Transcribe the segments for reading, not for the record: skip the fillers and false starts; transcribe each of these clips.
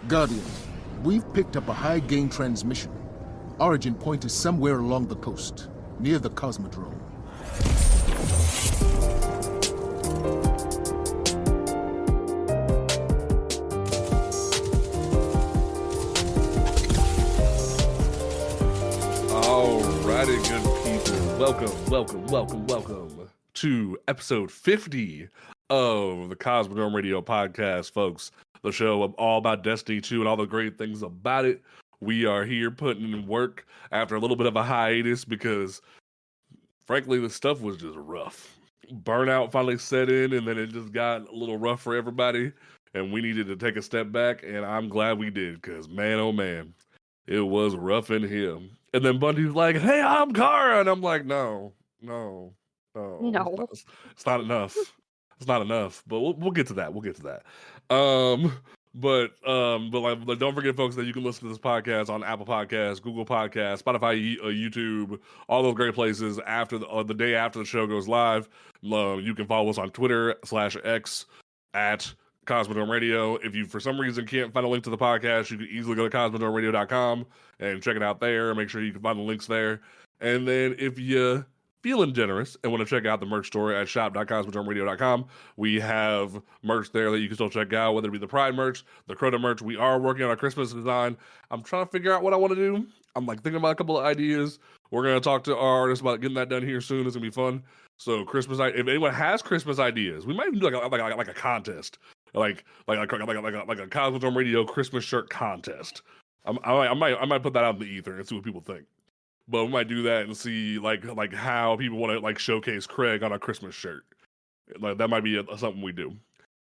Guardian, we've picked up a high-gain transmission. Origin point is somewhere along the coast, near the Cosmodrome. Alrighty, good people. Welcome to episode 50 of the Cosmodrome Radio podcast, folks. The show all about Destiny 2 and all the great things about it. We are here putting in work after a little bit of a hiatus because, frankly, the stuff was just rough. Burnout finally set in, and then it just got a little rough for everybody, and we needed to take a step back, and I'm glad we did, because man, oh man, it was rough in here. And then Bundy's like, "Hey, I'm Kara," and I'm like, "No, it's not enough. It's not enough." But we'll get to that. We'll get to that. But don't forget, folks, that you can listen to this podcast on Apple Podcasts, Google Podcasts, Spotify, YouTube, all those great places. After the day after the show goes live, you can follow us on Twitter/X at Cosmodrome Radio. If you, for some reason, can't find a link to the podcast, you can easily go to cosmodromeradio.com and check it out there. Make sure you can find the links there. And then if you feeling generous and want to check out the merch store at shop.cosmodromeradio.com, we have merch there that you can still check out, whether it be the Pride merch, the Crota merch. We are working on our Christmas design. I'm trying to figure out what I want to do. I'm thinking about a couple of ideas. We're going to talk to our artists about getting that done here soon. It's going to be fun. So Christmas, if anyone has Christmas ideas, we might even do like a contest. Like a Cosmodrome Radio Christmas shirt contest. I might put that out in the ether and see what people think. But we might do that and see like how people want to showcase Craig on a Christmas shirt. That might be something we do.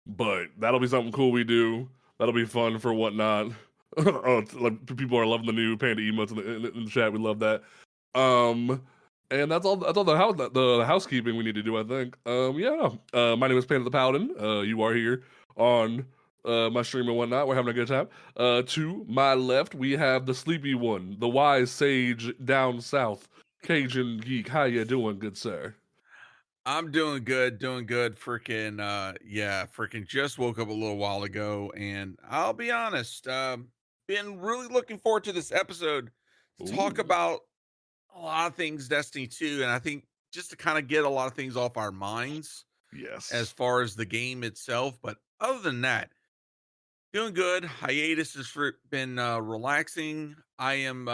But that'll be something cool we do. That'll be fun for whatnot. People are loving the new panda emotes in the chat. We love that. And that's all the housekeeping we need to do, I think. My name is Panda the Paladin. You are here on my stream and whatnot. We're having a good time. To my left, we have the sleepy one, the wise sage down south, Cajun Geek. How you doing, good sir? I'm doing good. Freaking just woke up a little while ago, and I'll be honest, been really looking forward to this episode to talk Ooh, about a lot of things Destiny 2, and I think just to kind of get a lot of things off our minds as yes. far as the game itself. But other than that, doing good. Hiatus has been relaxing. I am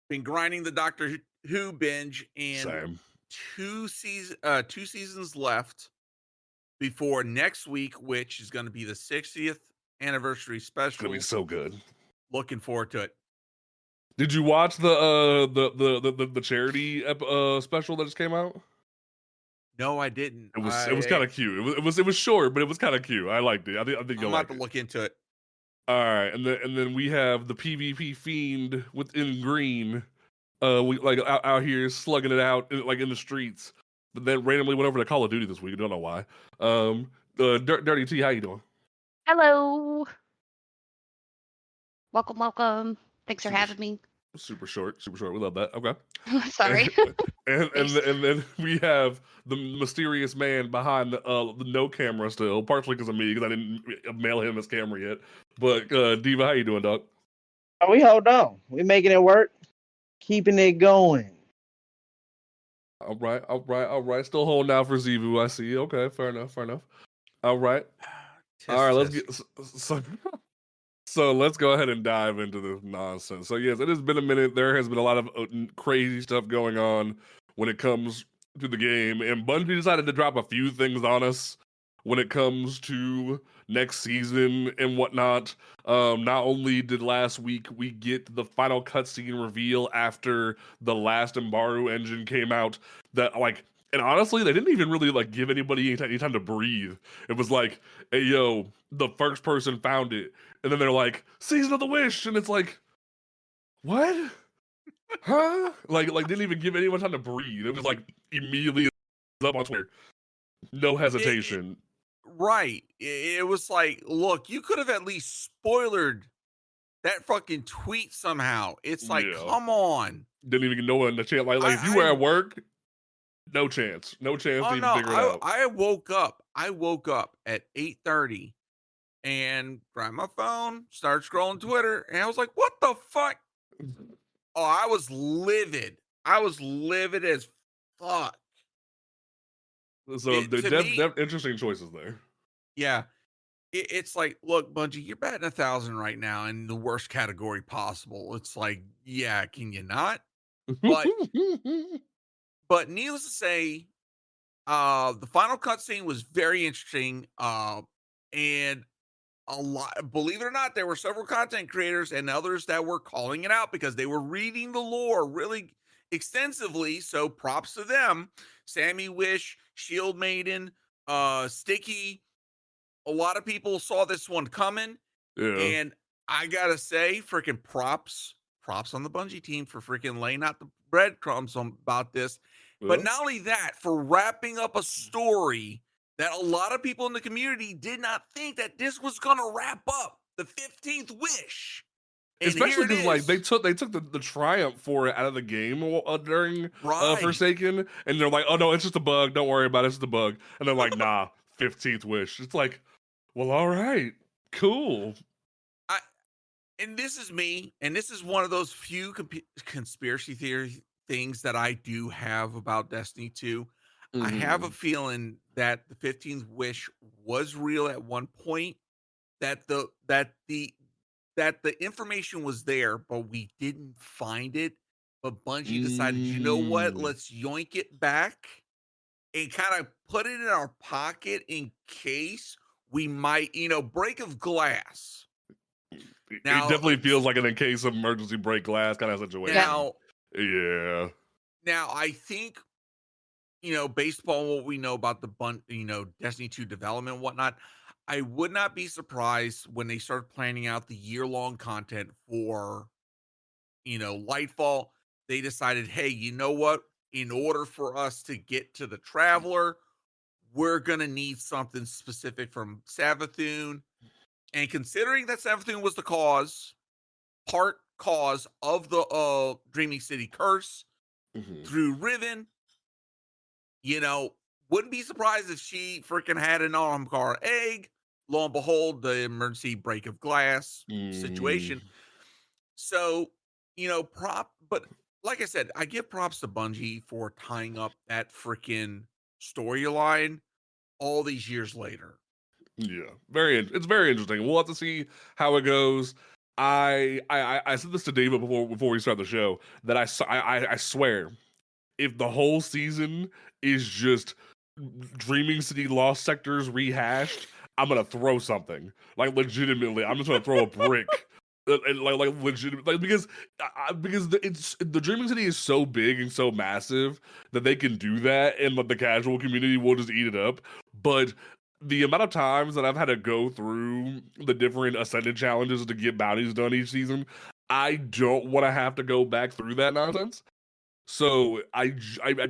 been grinding the Doctor Who binge, and Same. two seasons left before next week, which is going to be the 60th anniversary It's gonna be special. so good. Looking forward to it. Did you watch the charity special that just came out? No, I didn't. It was kind of cute. It was short, but it was kind of cute. I liked it. I think I'm you'll about like to it. look into it. All right, and then we have the PvP fiend within green. We out here slugging it out in the streets. But then randomly went over to Call of Duty this week. I don't know why. Dirty T, how you doing? Hello. Welcome. Thanks for Super having me. super short. We love that. Okay. Sorry. And then we have the mysterious man behind the no camera still, partially because of me, because I didn't mail him his camera yet. But Diva, how you doing, dog? We hold on. We making it work. Keeping it going. All right. Still holding out for Zivu. I see. Okay, fair enough. All right. Let's get so let's go ahead and dive into this nonsense. So yes, it has been a minute. There has been a lot of crazy stuff going on when it comes to the game, and Bungie decided to drop a few things on us when it comes to next season and whatnot. Not only did last week we get the final cutscene reveal after the last Embaru engine came out, that and honestly, they didn't even really give anybody any time to breathe. It was like, hey yo, the first person found it, and then they're like, Season of the Wish, and it's like, what? Huh? Didn't even give anyone time to breathe. It was immediately up on Twitter, no hesitation. Right. It was like, look, you could have at least spoilered that fucking tweet somehow. It's like, Yeah. come on. Didn't even know in the chance. If you were at work, no chance to even figure it out. I woke up at 8:30 and grabbed my phone, started scrolling Twitter, and I was like, "What the fuck?" Oh, I was livid. I was livid as fuck. So they're To me, interesting choices there. yeah, it's like, look, Bungie, you're batting 1,000 right now in the worst category possible. It's like, yeah, can you not? But needless to say, the final cutscene was very interesting. And a lot, believe it or not, there were several content creators and others that were calling it out because they were reading the lore really extensively. So props to them. Sammy Wish, Shield Maiden, Sticky. A lot of people saw this one coming. Yeah. And I gotta say, freaking props on the Bungie team for freaking laying out the breadcrumbs about this. But Yeah. not only that, for wrapping up a story that a lot of people in the community did not think that this was gonna wrap up the 15th wish. And here Especially it because like is. they took the triumph for it out of the game during Right. Forsaken, and they're like, oh no, it's just a bug. Don't worry about it. It's just a bug. And they're like, nah, 15th wish. It's like, well, all right, cool. And this is me, and this is one of those few conspiracy theory things that I do have about Destiny 2. I have a feeling that the 15th wish was real at one point, that the information was there, but we didn't find it. But Bungie decided, you know what? Mm. Let's yoink it back and kind of put it in our pocket in case we might, break of glass. Now, It definitely feels like an in case of emergency break glass kind of situation. Yeah. Now I think, based upon what we know about the Destiny 2 development and whatnot, I would not be surprised when they start planning out the year-long content for, Lightfall. They decided, hey, you know what? In order for us to get to the Traveler, we're gonna need something specific from Savathûn. And considering that Savathûn was the part cause of the Dreaming City curse through Riven, wouldn't be surprised if she freaking had an Ahamkar egg. Lo and behold, the emergency break of glass situation. So, but like I said, I give props to Bungie for tying up that freaking storyline all these years later. Yeah, it's very interesting. We'll have to see how it goes. I said this to David before we start the show that I swear, if the whole season is just Dreaming City Lost Sectors rehashed, I'm gonna throw something. Like legitimately, I'm just gonna throw a brick. Like legit, like because the Dreaming City is so big and so massive that they can do that, and the casual community will just eat it up. But the amount of times that I've had to go through the different ascended challenges to get bounties done each season, I don't want to have to go back through that nonsense. So I'm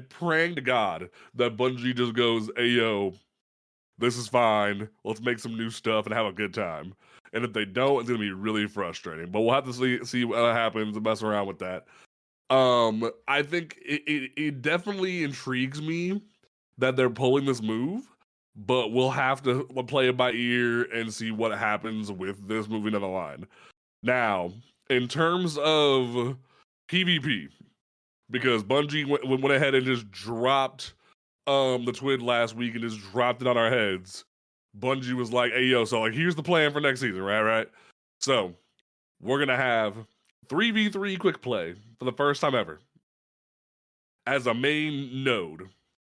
praying to God that Bungie just goes, "Hey yo, this is fine. Let's make some new stuff and have a good time." And if they don't, it's gonna be really frustrating. But we'll have to see what happens and mess around with that. I think it definitely intrigues me that they're pulling this move, but we'll have to play it by ear and see what happens with this moving down the line. Now, in terms of PvP, because Bungie went ahead and just dropped the twid last week and just dropped it on our heads. Bungie was like, hey yo, so like here's the plan for next season, right? So we're gonna have 3v3 quick play for the first time ever as a main node.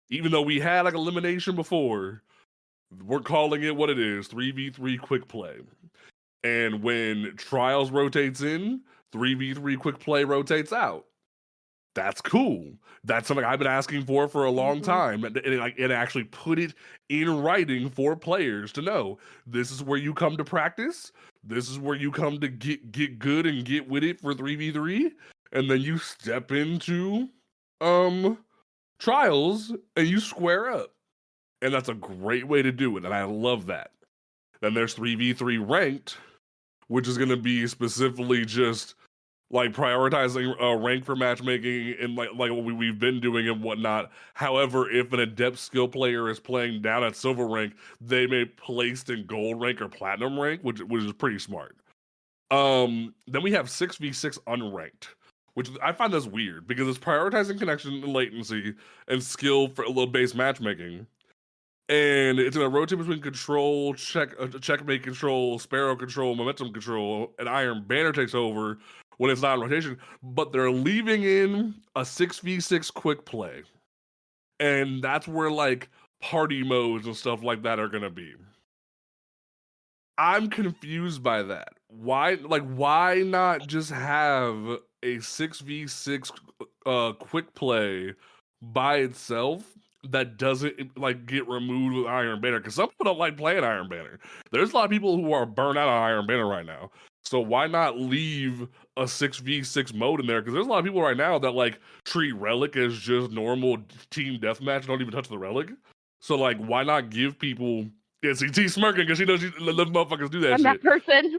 Even though we had like elimination before, we're calling it what it is, 3v3 quick play. And when Trials rotates in, 3v3 quick play rotates out. That's cool. That's something I've been asking for a long time, and it actually put it in writing for players to know this is where you come to practice. This is where you come to get good and get with it for 3v3, and then you step into Trials and you square up, and that's a great way to do it, and I love that. Then there's 3v3 ranked, which is going to be specifically just like prioritizing rank for matchmaking and like what we've been doing and whatnot. However, if an adept skill player is playing down at silver rank, they may be placed in gold rank or platinum rank, which is pretty smart. Then we have 6v6 unranked, which I find this weird because it's prioritizing connection and latency and skill for a little base matchmaking. And it's going to rotate between control, checkmate control, sparrow control, momentum control, and Iron Banner takes over when it's not in rotation. But they're leaving in a 6v6 quick play. And that's where like party modes and stuff like that are going to be. I'm confused by that. Why not just have a 6v6 quick play by itself that doesn't like get removed with Iron Banner? Because some people don't like playing Iron Banner. There's a lot of people who are burnt out on Iron Banner right now. So why not leave a 6v6 mode in there? Because there's a lot of people right now that like treat Relic as just normal team deathmatch, don't even touch the Relic. So like, why not give people? Yeah, see, T smirking because she knows the motherfuckers do that I'm shit. that person.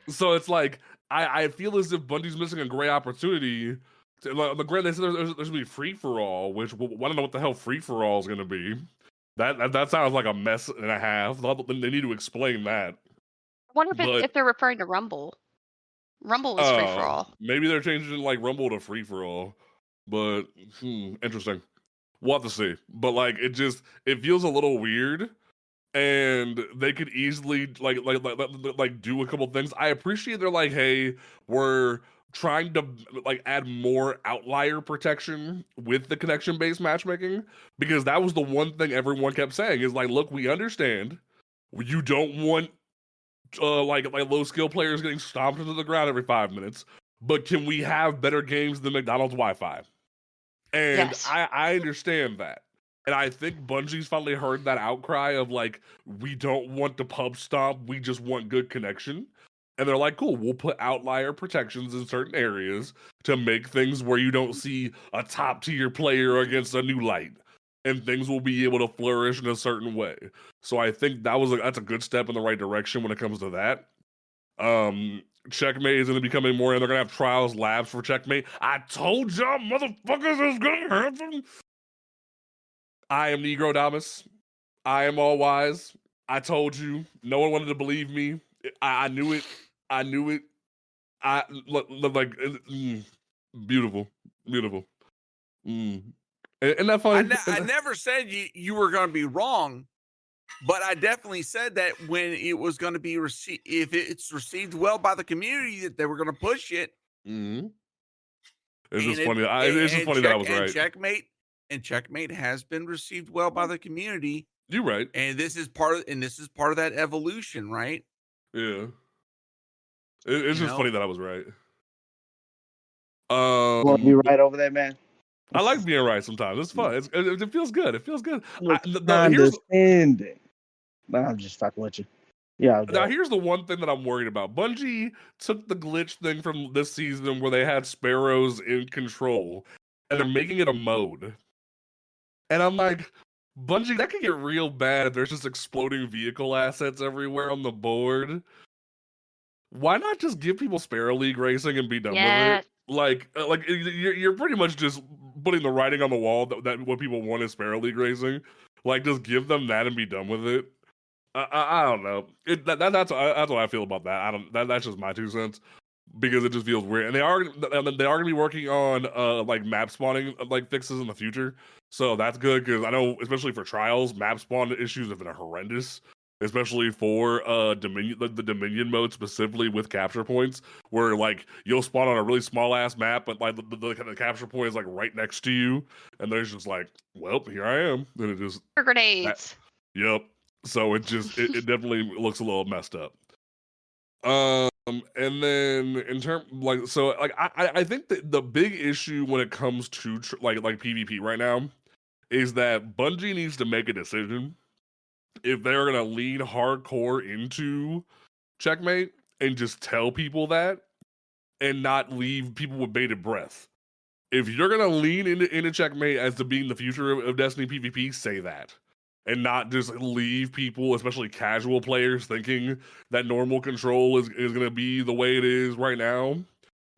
So it's like I feel as if Bungie's missing a great opportunity. Like, granted, they said there's gonna be free for all, which I don't know what the hell free for all is gonna be. That sounds like a mess and a half. They need to explain that. I wonder if they're referring to Rumble. Rumble was free for all. Maybe they're changing like Rumble to free for all, but interesting. We'll have to see. But like it feels a little weird. And they could easily like do a couple things. I appreciate they're like, hey, we're trying to like add more outlier protection with the connection-based matchmaking, because that was the one thing everyone kept saying is like, look, we understand you don't want like low skill players getting stomped into the ground every 5 minutes, but can we have better games than McDonald's Wi-Fi? And Yes. I understand that. And I think Bungie's finally heard that outcry of like, we don't want the pub stomp, we just want good connection. And they're like, cool, we'll put outlier protections in certain areas to make things where you don't see a top tier player against a new light. And things will be able to flourish in a certain way. So I think that's a good step in the right direction when it comes to that. Checkmate is going to be coming more, and they're going to have trials labs for Checkmate. I told y'all motherfuckers it's going to happen. I am Negro Damas. I am all wise. I told you. No one wanted to believe me. I knew it. I knew it. Beautiful. Isn't that funny? I never said you were going to be wrong, but I definitely said that when it was going to be received, if it's received well by the community, that they were going to push it. Mm-hmm. It's just funny. It's just funny that I was right. Checkmate has been received well by the community. You're right. And this is part of that evolution, right? Yeah. It's just funny that I was right. You want to be right over there, man? I like being right sometimes. It's fun. It feels good. It feels good. Understanding. No, I'm just fucking with you. Yeah. Now here's the one thing that I'm worried about. Bungie took the glitch thing from this season where they had sparrows in control, and they're making it a mode. And I'm like, Bungie, that could get real bad if there's just exploding vehicle assets everywhere on the board. Why not just give people Sparrow League racing and be done with it? Like you're pretty much just putting the writing on the wall that what people want is Sparrow League racing. Like, just give them that and be done with it. I don't know. That's what I feel about that. That's just my 2 cents, because it just feels weird. And they are gonna be working on like map spawning like fixes in the future. So that's good, because I know, especially for trials, map spawn issues have been horrendous, especially for Dominion, the Dominion mode specifically with capture points, where like you'll spawn on a really small ass map, but like the capture point is like right next to you, and there's just like, well, here I am, and it just Grenades. Yep. So it just it definitely looks a little messed up. And then in terms I think that the big issue when it comes to like PvP right now is that Bungie needs to make a decision if they're gonna lean hardcore into Checkmate and just tell people that, and not leave people with bated breath. If you're gonna lean into Checkmate as to being the future of Destiny PvP, say that. And not just leave people, especially casual players, thinking that normal control is going to be the way it is right now.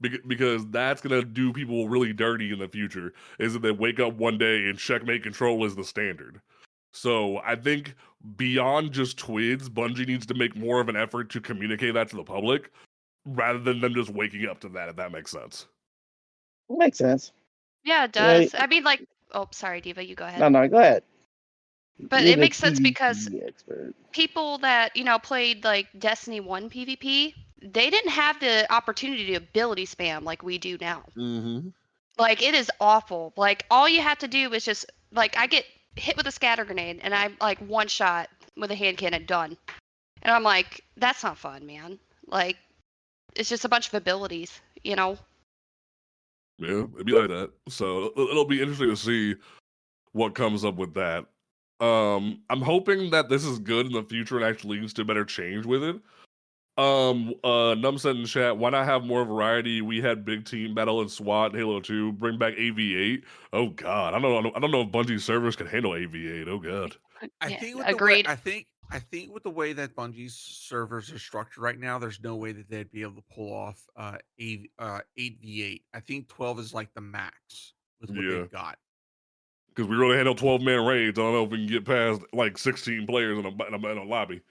because that's gonna do people really dirty in the future. Is that they wake up one day and checkmate control is the standard. So I think beyond just Twids, Bungie needs to make more of an effort to communicate that to the public, rather than them just waking up to that. If that makes sense. Makes sense. Yeah, it does. I mean, like, oh, sorry, Diva, you go ahead. No, go ahead. But You're it the makes sense PvP because expert. people that, played like Destiny 1 PvP, they didn't have the opportunity to ability spam like we do now. Mm-hmm. Like, it is awful. Like, all you have to do is just, like, I get hit with a scatter grenade and I'm like one shot with a hand cannon done. And I'm like, that's not fun, man. Like, it's just a bunch of abilities, Yeah, it'd be like that. So it'll be interesting to see what comes up with that. I'm hoping that this is good in the future and actually leads to better change with it. Num said in chat, why not have more variety? We had big team battle and SWAT, Halo 2, bring back AV8. Oh god, I don't know if Bungie's servers can handle AV8. Oh god. I think with agreed. the way I think with the way that Bungie's servers are structured right now, there's no way that they'd be able to pull off 8v8. I think 12 is like the max with what they've got. Because we really handle 12-man raids. I don't know if we can get past like 16 players in a lobby.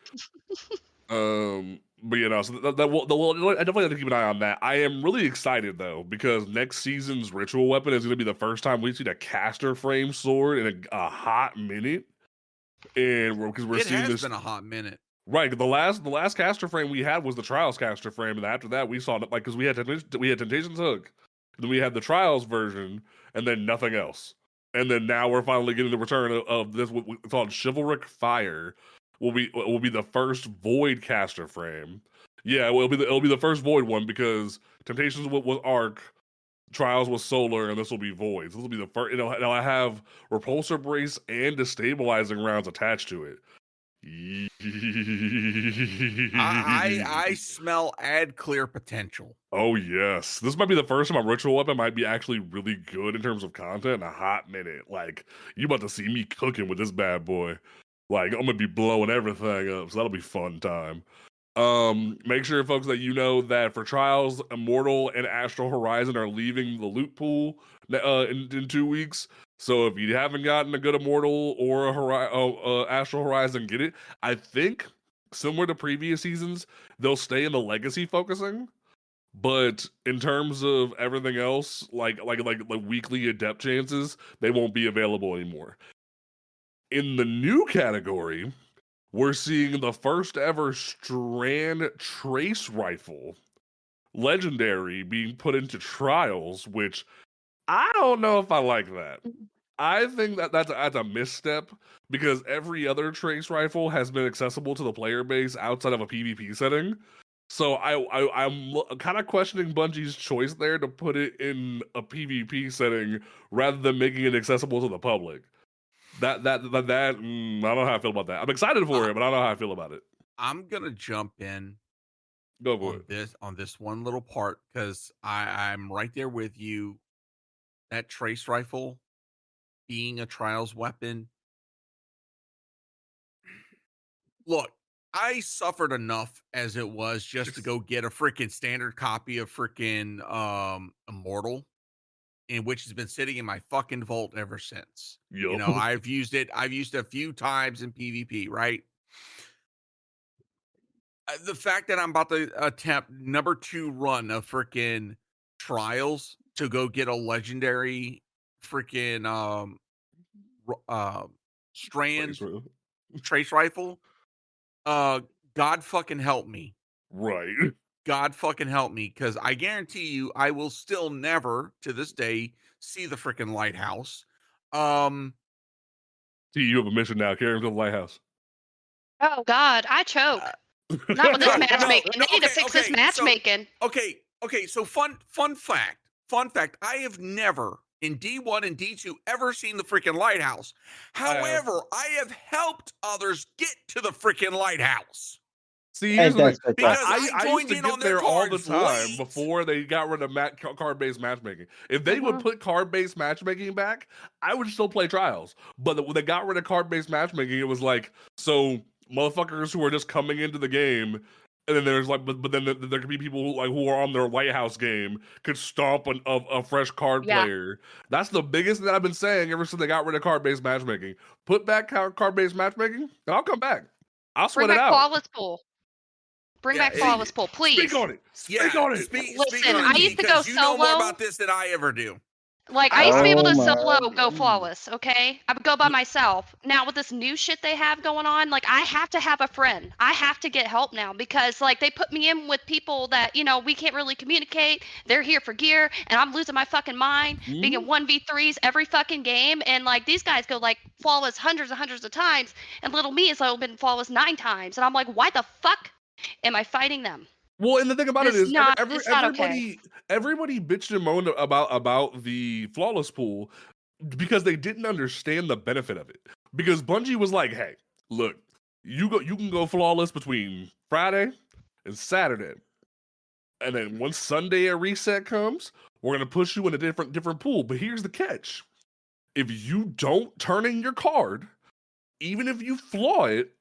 But so I definitely have to keep an eye on that. I am really excited though, because next season's ritual weapon is going to be the first time we see the caster frame sword in a hot minute. And because we're seeing this, been a hot minute, right? The last caster frame we had was the Trials caster frame, and after that we saw it because we had Temptation's Hook, then we had the Trials version, and then nothing else. And then now we're finally getting the return of this. What we called Chivalric Fire will be the first Void caster frame. Yeah, it'll be the first Void one, because Temptations was Arc, Trials was Solar, and this will be Void. So this will be the first. It'll have repulsor brace and destabilizing rounds attached to it. I smell ad clear potential. Oh yes, this might be the first time a ritual weapon might be actually really good in terms of content in a hot minute. Like, you about to see me cooking with this bad boy. Like, I'm gonna be blowing everything up, so that'll be fun time. Make sure, folks, that you know that for Trials, Immortal and Astral Horizon are leaving the loot pool in 2 weeks. So if you haven't gotten a good Immortal or a Astral Horizon, get it. I think similar to previous seasons, they'll stay in the legacy focusing, but in terms of everything else, like weekly adept chances, they won't be available anymore. In the new category, we're seeing the first ever Strand Trace Rifle Legendary being put into Trials, which I don't know if I like that. I think that's a misstep, because every other Trace Rifle has been accessible to the player base outside of a PvP setting. So I'm kind of questioning Bungie's choice there to put it in a PvP setting rather than making it accessible to the public. I don't know how I feel about that. I'm excited for it, but I don't know how I feel about it. I'm gonna jump in. Go for it. On this one little part, because I'm right there with you. That trace rifle being a Trials weapon. Look, I suffered enough as it was just to go get a freaking standard copy of freaking Immortal, in which has been sitting in my fucking vault ever since. Yep. I've used it a few times in PvP, right? The fact that I'm about to attempt number 2 run of freaking Trials to go get a legendary freaking Strand Trace Rifle, God fucking help me. Right. God fucking help me, because I guarantee you I will still never to this day see the freaking lighthouse. See, you have a mission now. Carry him to the lighthouse. Oh God, I choke. Not with this matchmaking. They need to fix this matchmaking. So fun fact. I have never in D1 and D2 ever seen the freaking lighthouse. However, I have helped others get to the freaking lighthouse. See, here's the thing. Because I used to get there all the time before they got rid of card-based matchmaking. If they would put card-based matchmaking back, I would still play Trials. But when they got rid of card-based matchmaking, it was like, so motherfuckers who are just coming into the game And then there's like, but then there could be people who are on their lighthouse game could stomp a fresh card Yeah. player. That's the biggest thing that I've been saying ever since they got rid of card-based matchmaking. Put back card-based matchmaking, and I'll come back. I'll Bring sweat it back out. flawless pool. Bring back flawless pool, please. Speak on it. Speak on it. Listen, I used to go you know more solo. about this than I ever do. Like, I used to be able to Oh my solo go God. flawless, okay? I would go by myself. Now, with this new shit they have going on, like, I have to have a friend. I have to get help now because, like, they put me in with people that, you know, we can't really communicate. They're here for gear, and I'm losing my fucking mind being in 1v3s every fucking game. And, like, these guys go, like, flawless hundreds and hundreds of times, and little me has been flawless 9 times. And I'm like, why the fuck am I fighting them? Well, and the thing about it is, It's not okay. everybody bitched and moaned about the flawless pool because they didn't understand the benefit of it. Because Bungie was like, "Hey, look, you can go flawless between Friday and Saturday, and then once Sunday a reset comes, we're gonna push you in a different pool. But here's the catch: if you don't turn in your card, even if you flaw it,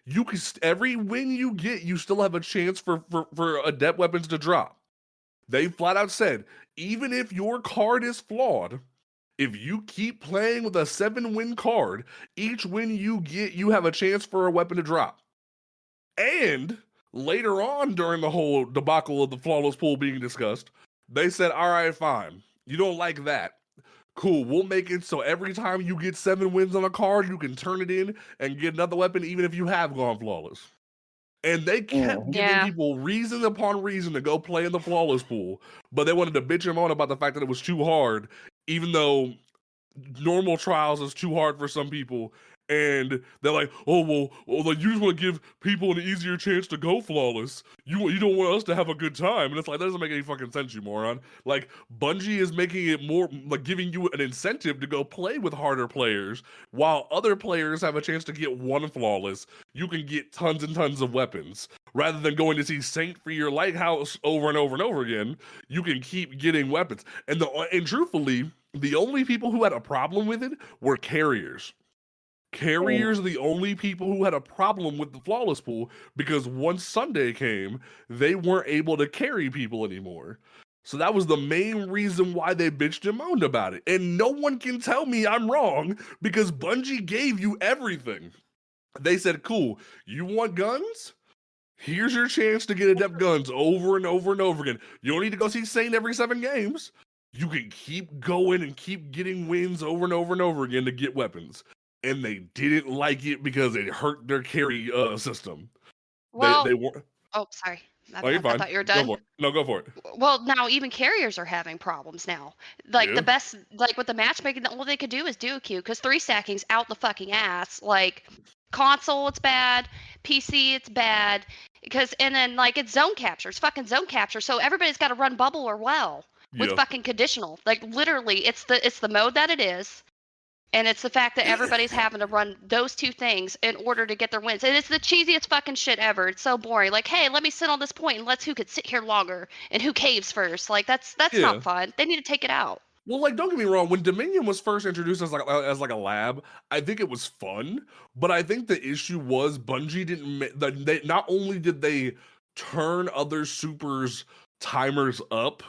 you can every win you get, you still have a chance for adept weapons to drop." They flat out said, even if your card is flawed, if you keep playing with a 7-win card, each win you get, you have a chance for a weapon to drop. And later on, during the whole debacle of the flawless pool being discussed, they said, all right, fine. You don't like that. Cool, we'll make it so every time you get 7 wins on a card, you can turn it in and get another weapon, even if you have gone flawless. And they kept giving people reason upon reason to go play in the flawless pool, but they wanted to bitch and moan about the fact that it was too hard, even though normal trials is too hard for some people. And they're like, oh, well, like, you just want to give people an easier chance to go flawless. You don't want us to have a good time. And it's like, that doesn't make any fucking sense, you moron. Like, Bungie is making it more, like, giving you an incentive to go play with harder players, while other players have a chance to get one flawless. You can get tons and tons of weapons. Rather than going to see Saint for your lighthouse over and over and over again, you can keep getting weapons. And truthfully, the only people who had a problem with it were carriers. Carriers are the only people who had a problem with the flawless pool, because once Sunday came, they weren't able to carry people anymore. So that was the main reason why they bitched and moaned about it. And no one can tell me I'm wrong, because Bungie gave you everything. They said, cool, you want guns? Here's your chance to get adept guns over and over and over again. You don't need to go see Saint every 7 games. You can keep going and keep getting wins over and over and over again to get weapons. And they didn't like it because it hurt their carry system. Well, they were. Oh, sorry. I Fine. thought you were done. Go for it. No, go for it. Well, now even carriers are having problems now. Like, the best, like, with the matchmaking, all they could do is duo queue, because 3 stacking's out the fucking ass. Like, console, it's bad. PC, it's bad. And then, like, it's zone capture. It's fucking zone capture. So everybody's got to run bubble or well with fucking conditional. Like, literally, it's the mode that it is. And it's the fact that everybody's having to run those 2 things in order to get their wins. And it's the cheesiest fucking shit ever. It's so boring. Like, hey, let me sit on this point and let's who could sit here longer and who caves first. Like, that's not fun. They need to take it out. Well, like, don't get me wrong. When Dominion was first introduced as like a lab, I think it was fun. But I think the issue was Bungie didn't. They not only did they turn other supers timers up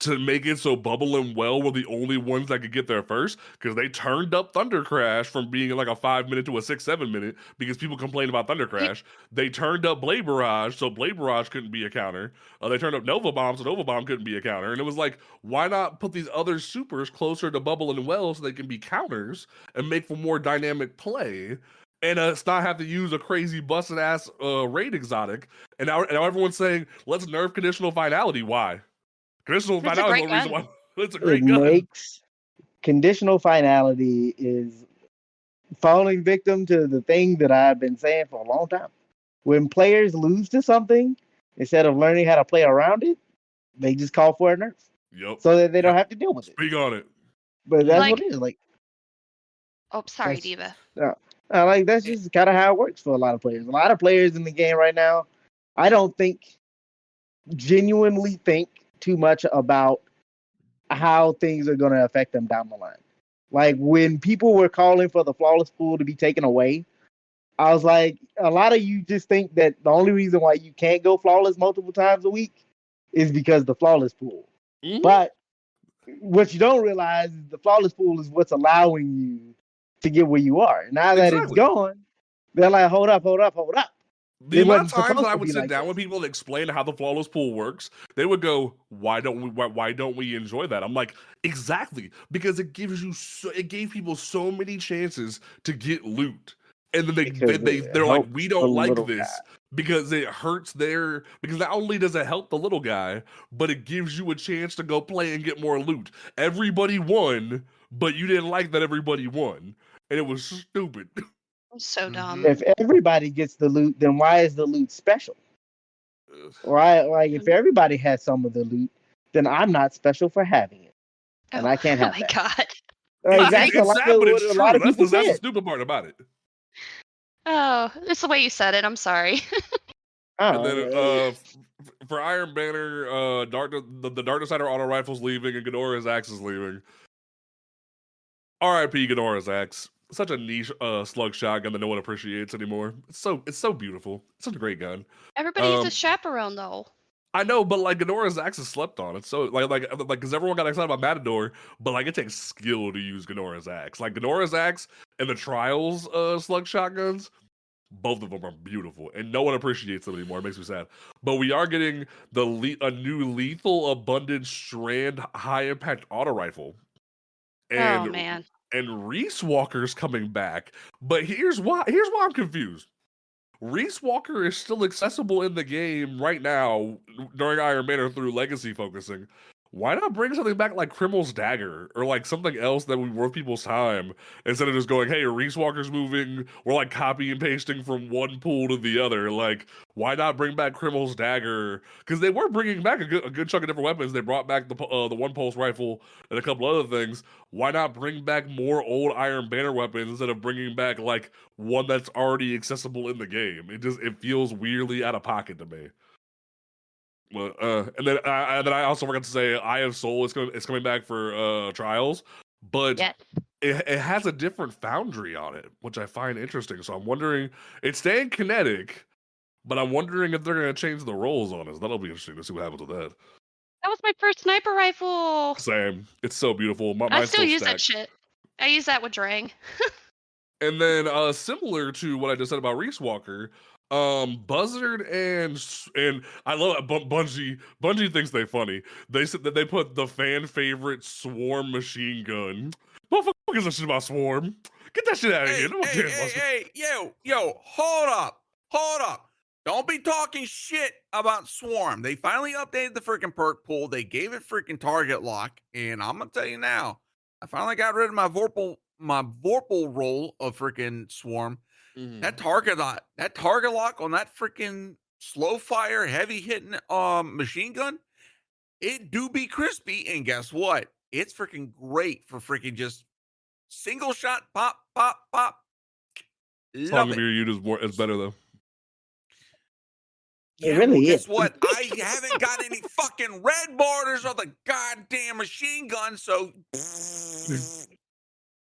to make it so Bubble and Well were the only ones that could get there first, because they turned up Thunder Crash from being like a 5-minute to a 6-7 minute because people complained about Thunder Crash. They turned up Blade Barrage so Blade Barrage couldn't be a counter. They turned up Nova Bomb so Nova Bomb couldn't be a counter. And it was like, why not put these other supers closer to Bubble and Well so they can be counters and make for more dynamic play? And it's not have to use a crazy busted ass raid exotic. And now everyone's saying, let's nerf conditional finality. Why? Conditional finality is one reason why it's a great gun. Conditional finality is falling victim to the thing that I've been saying for a long time. When players lose to something, instead of learning how to play around it, they just call for a nerf. Yep. So that they don't have to deal with it. Speak on it. But that's what it is. Like, oh, sorry, Diva. Like, that's just kind of how it works for a lot of players. A lot of players in the game right now, I don't genuinely think too much about how things are going to affect them down the line. Like, when people were calling for the flawless pool to be taken away, I was like, a lot of you just think that the only reason why you can't go flawless multiple times a week is because the flawless pool. Mhm. But what you don't realize is the flawless pool is what's allowing you to get where you are. Now that it's Exactly. gone, they're like, hold up. The It amount of wasn't times supposed I to would be sit like down this. with people and explain how the flawless pool works, they would go, why don't we enjoy that? I'm like, exactly, because it gives you it gave people so many chances to get loot. And then Because they're it like, we helps the don't like little guy. this because it hurts because not only does it help the little guy, but it gives you a chance to go play and get more loot. Everybody won, but you didn't like that everybody won. And it was stupid. So dumb. If everybody gets the loot, then why is the loot special? Why, like, if everybody has some of the loot, then I'm not special for having it, and I can't have Oh my that. god. Like, that's a It's lot sad, of but what it's a lot true. of people That's the said. stupid part about it. Oh, it's the way you said it. I'm sorry. And then for Iron Banner, the Dark Decider auto rifle's leaving and Ghidorah's axe is leaving. R.I.P. Ghidorah's axe. Such a niche slug shotgun that no one appreciates anymore. It's so beautiful. It's such a great gun. Everybody needs a chaperone though. I know, but like Ghidorah's axe is slept on. It's so like because everyone got excited about Matador, but like it takes skill to use Ghidorah's axe. Like Ghidorah's axe and the Trials slug shotguns, both of them are beautiful, and no one appreciates them anymore. It makes me sad. But we are getting a new lethal abundance strand high impact auto rifle. And, Oh man. And Reese Walker's coming back. But here's why I'm confused. Reese Walker is still accessible in the game right now during Iron Banner through legacy focusing. Why not bring something back like Criminal's Dagger or like something else that would be worth people's time instead of just going, hey, Reese Walker's moving, we're like copy and pasting from one pool to the other. Like, why not bring back Criminal's Dagger? Because they were bringing back a good chunk of different weapons. They brought back the one pulse rifle and a couple other things. Why not bring back more old Iron Banner weapons instead of bringing back like one that's already accessible in the game? It feels weirdly out of pocket to me. Well, and then I also forgot to say, Eye of Soul is coming back for Trials, but Yes. it has a different foundry on it, which I find interesting. So I'm wondering, it's staying kinetic, but I'm wondering if they're going to change the roles on it. That'll be interesting to see what happens with that. That was my first sniper rifle. Same. It's so beautiful. I Mine's still use stacked. that shit. I use that with Drang. And then similar to what I just said about Reese Walker, Buzzard and I love Bungie thinks they funny. They said that they put the fan favorite Swarm machine gun. Motherfucker gives a shit about Swarm. Get that shit out of here. No one cares about Swarm. Yo, hold up. Don't be talking shit about Swarm. They finally updated the freaking perk pool. They gave it freaking target lock, and I'm gonna tell you now, I finally got rid of my Vorpal roll of freaking Swarm. Mhm. That target lock on that freaking slow fire, heavy hitting machine gun, it do be crispy. And guess what? It's freaking great for freaking just single shot, pop. Song Love of it. Your Youth is better though. It really guess is. what? I haven't got any fucking red borders on the goddamn machine gun, so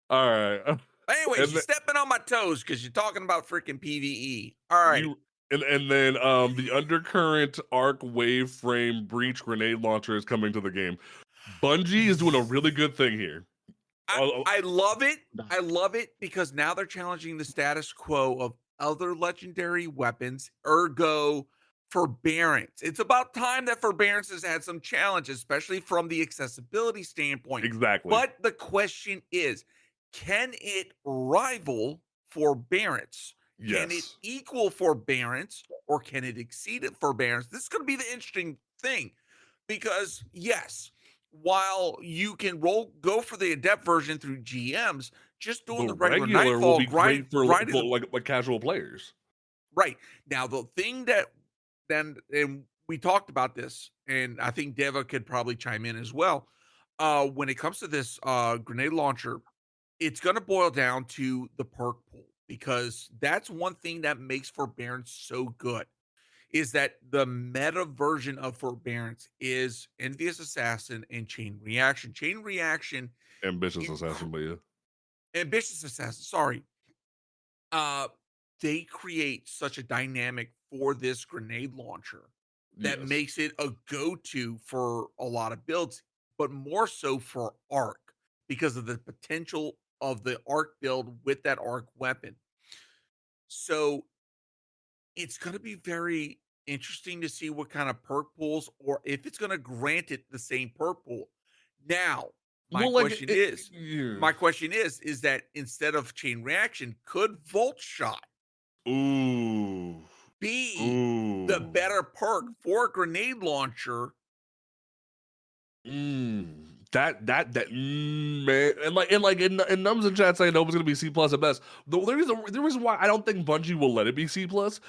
All right. anyways, you're stepping on my toes because you're talking about freaking PvE. All right. And then the Undercurrent Arc Wave Frame Breach Grenade Launcher is coming to the game. Bungie is doing a really good thing here. I love it. I love it because now they're challenging the status quo of other legendary weapons, ergo forbearance. It's about time that forbearance has had some challenge, especially from the accessibility standpoint. Exactly. But the question is, can it rival forbearance? Yes. Can it equal forbearance, or can it exceed it forbearance? This is going to be the interesting thing because yes, while you can go for the adept version through GMs, just doing the regular Nightfall will be great for grinding like casual players. Right. Now, the thing that then, and we talked about this, and I think Deva could probably chime in as well. When it comes to this grenade launcher, it's going to boil down to the perk pool because that's one thing that makes Forbearance so good. Is that the meta version of Forbearance is Envious Assassin and Chain Reaction. Chain Reaction, Ambitious Assassin, but yeah. Ambitious Assassin, sorry. they create such a dynamic for this grenade launcher that Yes. makes it a go-to for a lot of builds, but more so for arc because of the potential of the arc build with that arc weapon. So it's going to be very interesting to see what kind of perk pools or if it's going to grant it the same perk pool. Now, my Well, like question is, yeah. is that instead of chain reaction, could Volt Shot Ooh. be the Ooh. better perk for a grenade launcher? Man, and Numbs in chat saying nope, it's gonna be C plus at best. The reason why I don't think Bungie will let it be C plus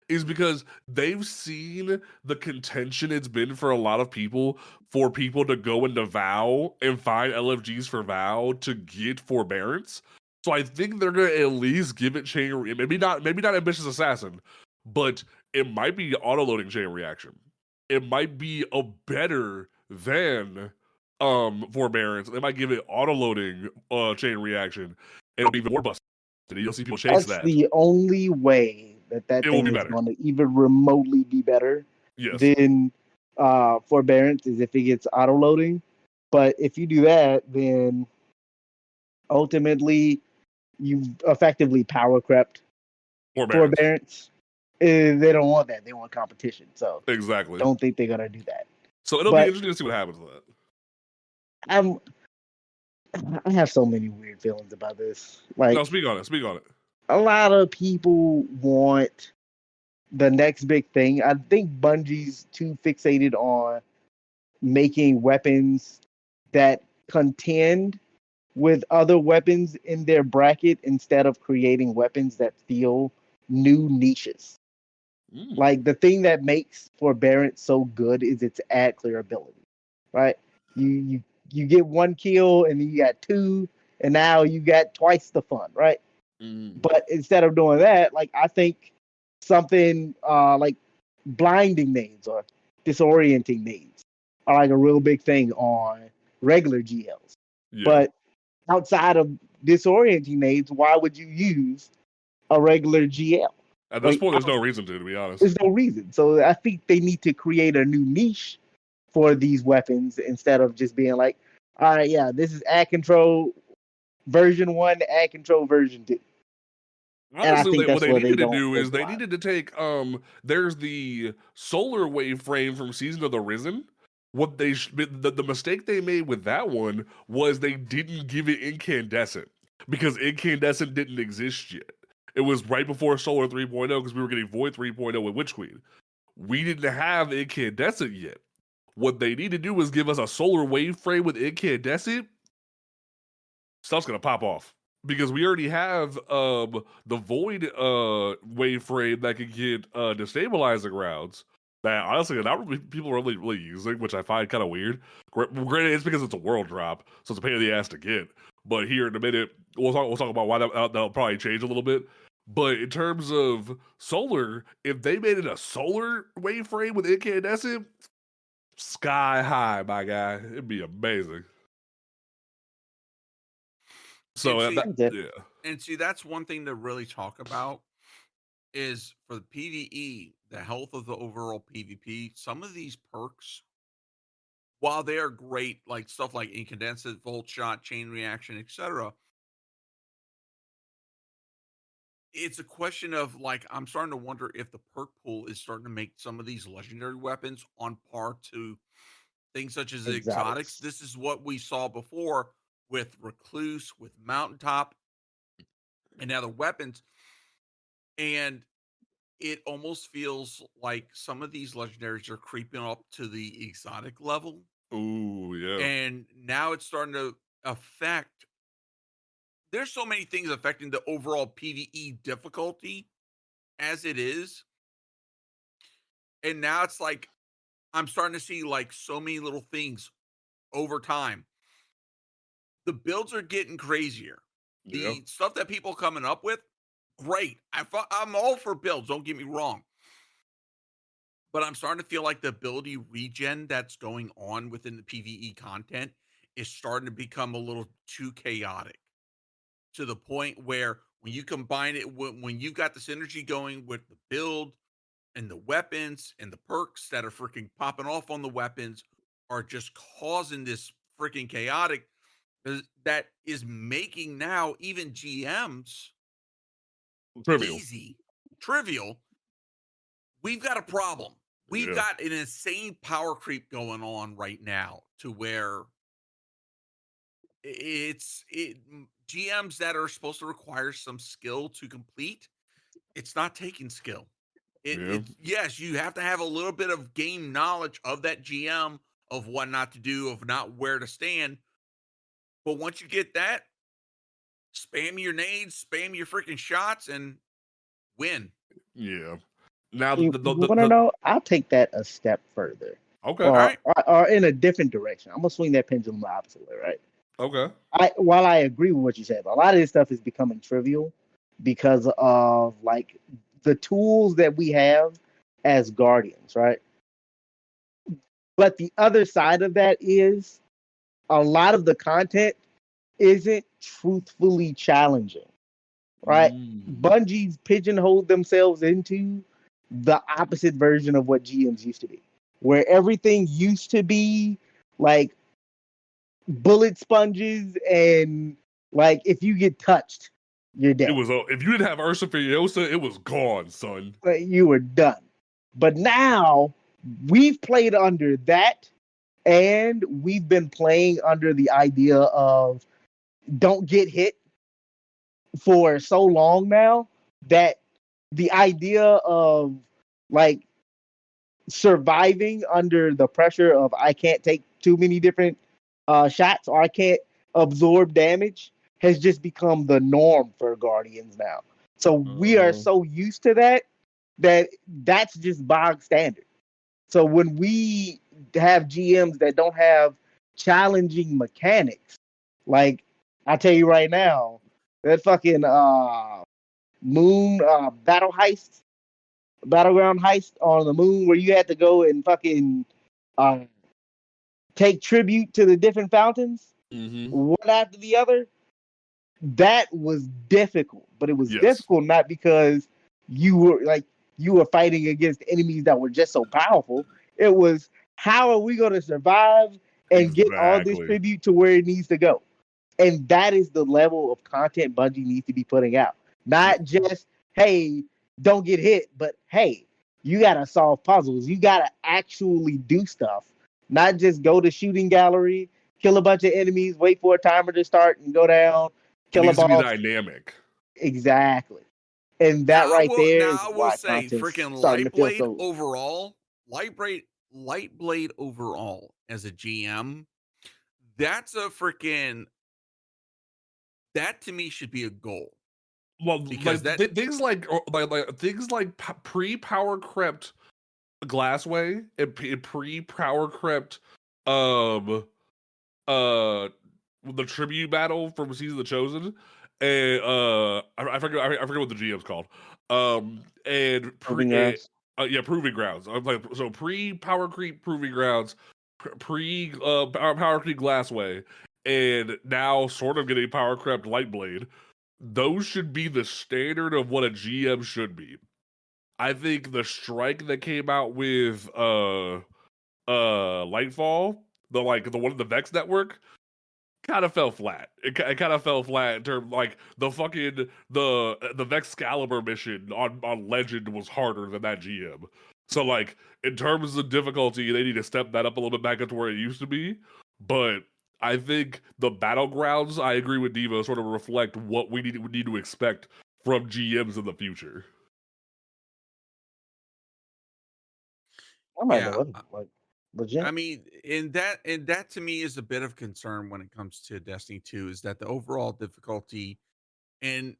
is because they've seen the contention it's been for a lot of people for people to go into VOW and find LFGs for VOW to get forbearance. So I think they're gonna at least give it maybe not ambitious assassin, but it might be auto loading chain reaction. It might be a better than forbearance. They might give it auto loading chain reaction. It'll be even more busted. You'll see people chase That's that. the only way that It will thing be is better. going to even remotely be better Yes. than forbearance is if it gets auto loading. But if you do that, then ultimately you've effectively power crept forbearance. They don't want that. They want competition. So exactly. don't think they're gonna do that. So it'll be interesting to see what happens with that. I have so many weird feelings about this. Like, no, speak on it. A lot of people want the next big thing. I think Bungie's too fixated on making weapons that contend with other weapons in their bracket instead of creating weapons that feel new niches. Like the thing that makes forbearance so good is its ad clear ability, right? You get one kill and then you got two, and now you got twice the fun, right? But instead of doing that, like I think something like blinding nades or disorienting nades are like a real big thing on regular GLs. Yeah. But outside of disorienting nades, why would you use a regular GL? At this point, there's no reason to be honest. There's no reason. So I think they need to create a new niche for these weapons instead of just being like, all right, yeah, this is ad control version 1, ad control version 2. Honestly, what they needed to do is they needed to take there's the solar wave frame from Season of the Risen. What the mistake they made with that one was they didn't give it incandescent because incandescent didn't exist yet. It was right before Solar 3.0 because we were getting Void 3.0 with Witch Queen. We didn't have incandescent yet. What they need to do is give us a solar wave frame with incandescent. Stuff's gonna pop off. Because we already have the Void wave frame that can get destabilizing rounds that honestly not really people are really using, which I find kind of weird. Granted, it's because it's a world drop, so it's a pain in the ass to get. But here in a minute, we'll talk about why that'll probably change a little bit. But in terms of solar, if they made it a solar wave frame with incandescent, sky high, my guy, it'd be amazing. So and see, that's one thing to really talk about is for the PvE, the health of the overall PvP. Some of these perks, while they are great, like stuff like incandescent, volt shot, chain reaction, etc., it's a question of like I'm starting to wonder if the perk pool is starting to make some of these legendary weapons on par to things such as exotics. This is what we saw before with Recluse, with Mountaintop, and now the weapons. And it almost feels like some of these legendaries are creeping up to the exotic level. Ooh, yeah. And now it's starting to affect. There's so many things affecting the overall PvE difficulty as it is. And now it's like I'm starting to see like so many little things over time. The builds are getting crazier. The stuff that people coming up with, great. I'm all for builds. Don't get me wrong. But I'm starting to feel like the ability regen that's going on within the PvE content is starting to become a little too chaotic to the point where When you combine it when you've got the synergy going with the build and the weapons and the perks that are freaking popping off on the weapons are just causing this freaking chaotic that is making now even GMs Trivial. easy, trivial. We've got a problem. We've Yeah. got an insane power creep going on right now to where GMs that are supposed to require some skill to complete, it's not taking skill. Yeah. Yes, you have to have a little bit of game knowledge of that GM of what not to do, of not where to stand. But once you get that, spam your nades, spam your freaking shots, and win. Yeah. Now You want to know? I'll take that a step further, okay. All right. or in a different direction. I'm gonna swing that pendulum the opposite way, right? Okay. While I agree with what you said, a lot of this stuff is becoming trivial because of like the tools that we have as guardians, right? But the other side of that is a lot of the content isn't truthfully challenging, right? Bungie's pigeonholed themselves into the opposite version of what GMs used to be, where everything used to be like bullet sponges and like if you get touched, you're dead. It was if you didn't have Ursa Furiosa, it was gone, son. You were done. But now we've played under that, and we've been playing under the idea of don't get hit for so long now that the idea of like surviving under the pressure of I can't take too many different shots or I can't absorb damage has just become the norm for Guardians now. So we are so used to that that's just bog standard. So when we have GMs that don't have challenging mechanics, like I tell you right now, that fucking moon battleground heist on the moon where you had to go and fucking take tribute to the different fountains, one after the other. That was difficult, but it was difficult not because you were fighting against enemies that were just so powerful. It was how are we going to survive and get all this tribute to where it needs to go? And that is the level of content Bungie needs to be putting out. Not just, hey, don't get hit, but hey, you got to solve puzzles. You got to actually do stuff. Not just go to shooting gallery, kill a bunch of enemies, wait for a timer to start and go down, kill a boss. It needs to be dynamic. Exactly. And that I will say, freaking Lightblade overall, Lightblade overall as a GM, that's a freaking, that to me should be a goal. Well, because things like pre-power crept Glassway and pre-power crept the tribute battle from Season of the Chosen, and I forget what the GM's called. And Proving Grounds. Proving Grounds. So pre-power creep Proving Grounds, pre power creep Glassway, and now sort of getting power crept Lightblade. Those should be the standard of what a GM should be. I think the strike that came out with Lightfall, the one of the Vex network, kind of fell flat. It kind of fell flat in terms like the fucking the Vexcalibur mission on Legend was harder than that GM. So like in terms of difficulty, they need to step that up a little bit back up to where it used to be. But I think the battlegrounds, I agree with Devo, sort of reflect what we need to expect from GMs in the future. Legit. I mean, and that to me is a bit of concern when it comes to Destiny 2 is that the overall difficulty, and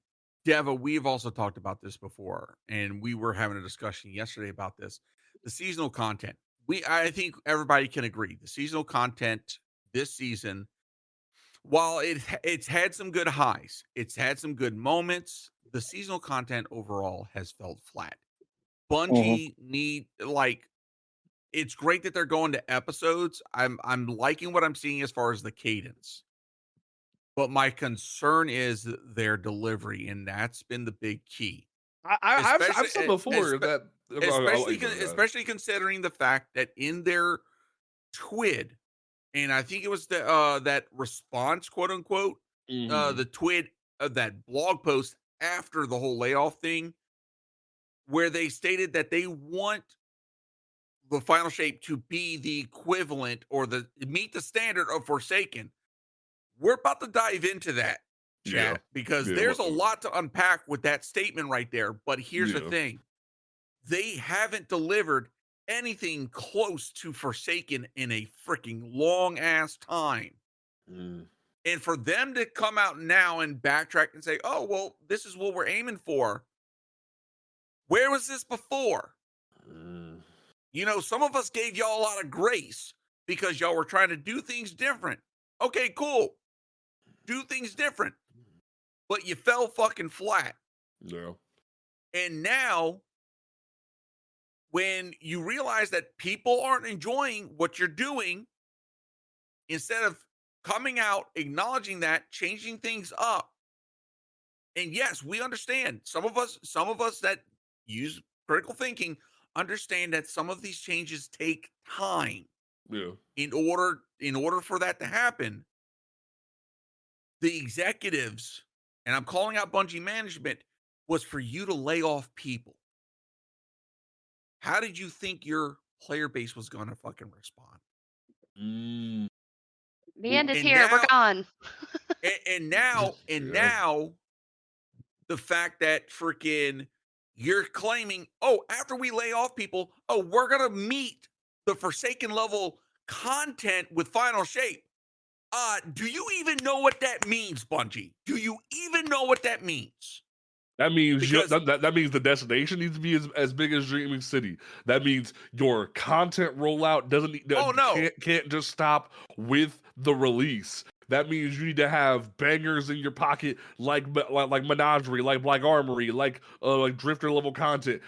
Deva, we've also talked about this before, and we were having a discussion yesterday about this. The seasonal content. I think everybody can agree the seasonal content this season, while it's had some good highs, it's had some good moments, the seasonal content overall has felt flat. Bungie it's great that they're going to episodes. I'm liking what I'm seeing as far as the cadence. But my concern is their delivery, and that's been the big key. I've said before that, especially considering the fact that in their TWID, and I think it was the that response, quote unquote, the TWID of that blog post after the whole layoff thing, where they stated that they want the final shape to be the equivalent or meet the standard of Forsaken. We're about to dive into that, chat, because there's a lot to unpack with that statement right there. But here's the thing. They haven't delivered anything close to Forsaken in a freaking long ass time. And for them to come out now and backtrack and say, oh, well, this is what we're aiming for. Where was this before? You know, some of us gave y'all a lot of grace because y'all were trying to do things different. Okay, cool. Do things different. But you fell fucking flat. Yeah. And now, when you realize that people aren't enjoying what you're doing, instead of coming out, acknowledging that, changing things up. And yes, we understand. Some of us that use critical thinking understand that some of these changes take time. Yeah. In order for that to happen, the executives, and I'm calling out Bungie management, was for you to lay off people. How did you think your player base was going to fucking respond? The end is here. We're gone. And now, the fact that freaking you're claiming, oh, after we lay off people, oh, we're going to meet the Forsaken level content with Final Shape. Do you even know what that means, Bungie? Do you even know what that means? That means that means the destination needs to be as big as Dreaming City. That means your content rollout can't just stop with the release. That means you need to have bangers in your pocket like Menagerie, like Black Armory, like Drifter level content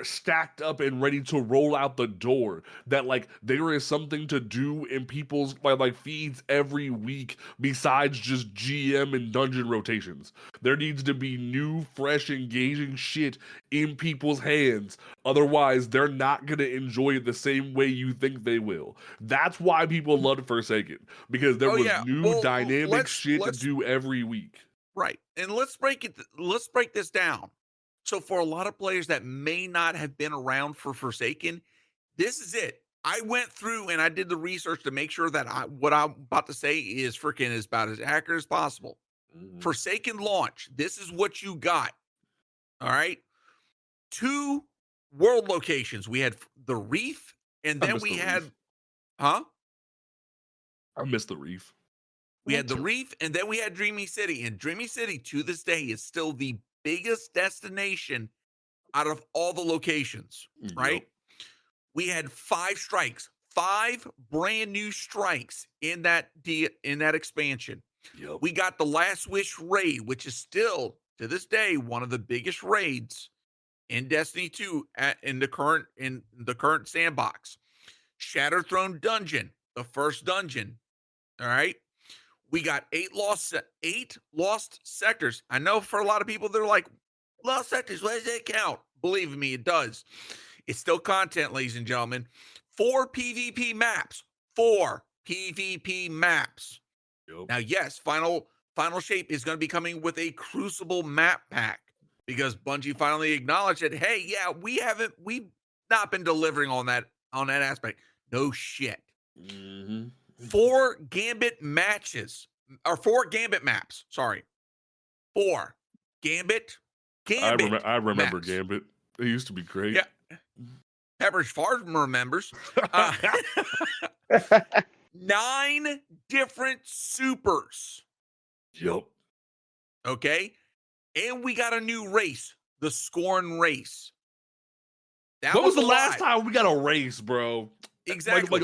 stacked up and ready to roll out the door. That like there is something to do in people's like feeds every week besides just GM and dungeon rotations. There needs to be new, fresh, engaging shit in people's hands. Otherwise, they're not going to enjoy it the same way you think they will. That's why people loved Forsaken, because there was new dynamic shit to do every week. Right. And let's break this down. So for a lot of players that may not have been around for Forsaken, this is it. I went through and I did the research to make sure that what I'm about to say is freaking is about as accurate as possible. Forsaken launch. This is what you got. All right. 2 world locations. We had the Reef, and then we had, I missed the Reef. We had the Reef, and then we had Dreamy City. And Dreamy City, to this day, is still the biggest destination out of all the locations, right? We had 5 strikes, 5 brand new strikes in that expansion. We got the Last Wish raid, which is still, to this day, one of the biggest raids in Destiny 2 in the current sandbox. Shattered Throne Dungeon, the first dungeon. All right. We got 8 lost sectors. I know for a lot of people, they're like, lost sectors, what does that count? Believe me, it does. It's still content, ladies and gentlemen. 4 PvP maps. 4 PvP maps. Now, yes, Final Shape is going to be coming with a Crucible map pack, because Bungie finally acknowledged that, hey, yeah, we've not been delivering on that aspect. No shit. 4 Gambit matches, or 4 Gambit maps. Sorry. 4 Gambit. I remember maps. Gambit. It used to be great. Yeah. Pepperidge Farm remembers. 9 different supers. Yep. Okay. And we got a new race, the Scorn race. When was the last time we got a race, bro? Exactly.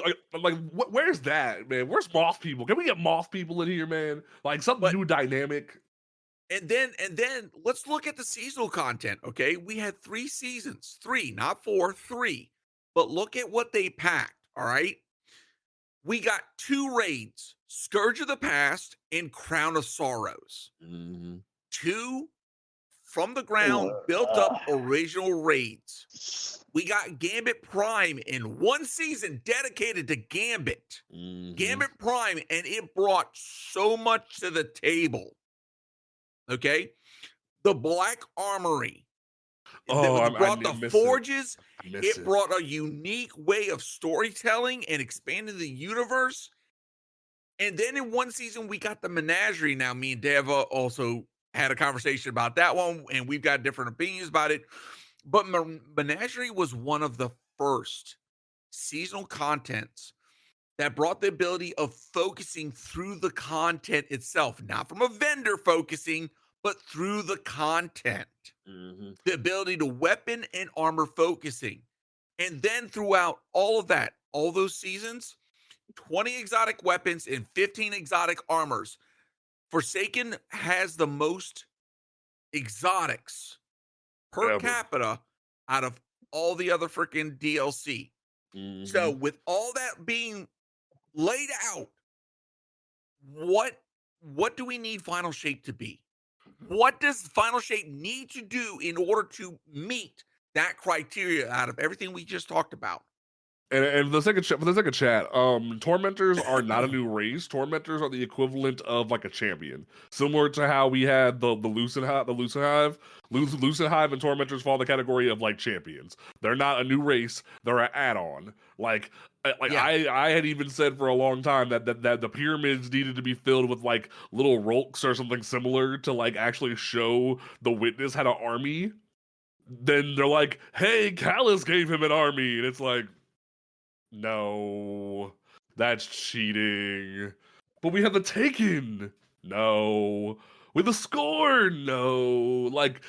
Where's that, man? Where's Moth People? Can we get Moth People in here, man? Like something new dynamic. And then let's look at the seasonal content. Okay. We had 3 seasons, 3, not 4, 3. But look at what they packed. All right. We got 2 raids, Scourge of the Past and Crown of Sorrows. Mhm. Two from the ground built up original raids. We got Gambit Prime in one season dedicated to Gambit. Mhm. Gambit Prime, and it brought so much to the table. Okay? The Black Armory. Oh, It brought the miss forges. it. Miss It it. brought a unique way of storytelling and expanding the universe. And then in one season, we got the Menagerie. Now, me and Deva also had a conversation about that one, and we've got different opinions about it. But Menagerie was one of the first seasonal contents that brought the ability of focusing through the content itself, not from a vendor focusing, but through the content. Mhm. The ability to weapon and armor focusing. And then throughout all of that, all those seasons, 20 exotic weapons and 15 exotic armors. Forsaken has the most exotics per Ever. capita out of all the other freaking DLC. So Mhm. with all that being laid out, what do we need Final Shape to be? What does Final Shape need to do in order to meet that criteria out of everything we just talked about? And for the second chat, tormentors are not a new race. Tormentors are the equivalent of like a champion, similar to how we had the Lucid Hive. Lucid Hive and tormentors fall in the category of like champions. They're not a new race. They're an add-on. Yeah. I had even said for a long time that the pyramids needed to be filled with like little rolks or something similar to like actually show the witness had an army. Then they're like, "Hey, Callus gave him an army," and it's like, no, that's cheating. But we have the Taken. No. With the Scorn. No. Like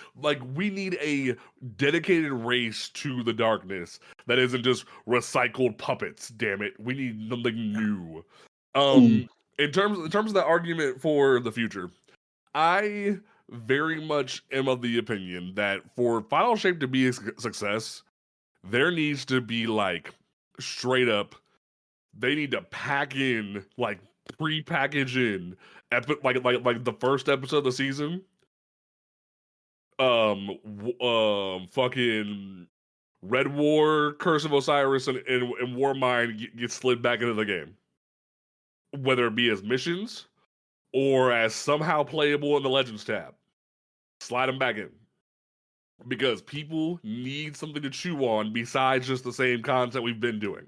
we need a dedicated race to the darkness that isn't just recycled puppets. Damn it. We need something new. In terms of the argument for the future, I very much am of the opinion that for Final Shape to be a success, there needs to be like straight up, they need to pack in like pre-package in like the first episode of the season. Fucking Red War, Curse of Osiris, and Warmind get slid back into the game, whether it be as missions or as somehow playable in the Legends tab. Slide them back in. Because people need something to chew on besides just the same content we've been doing.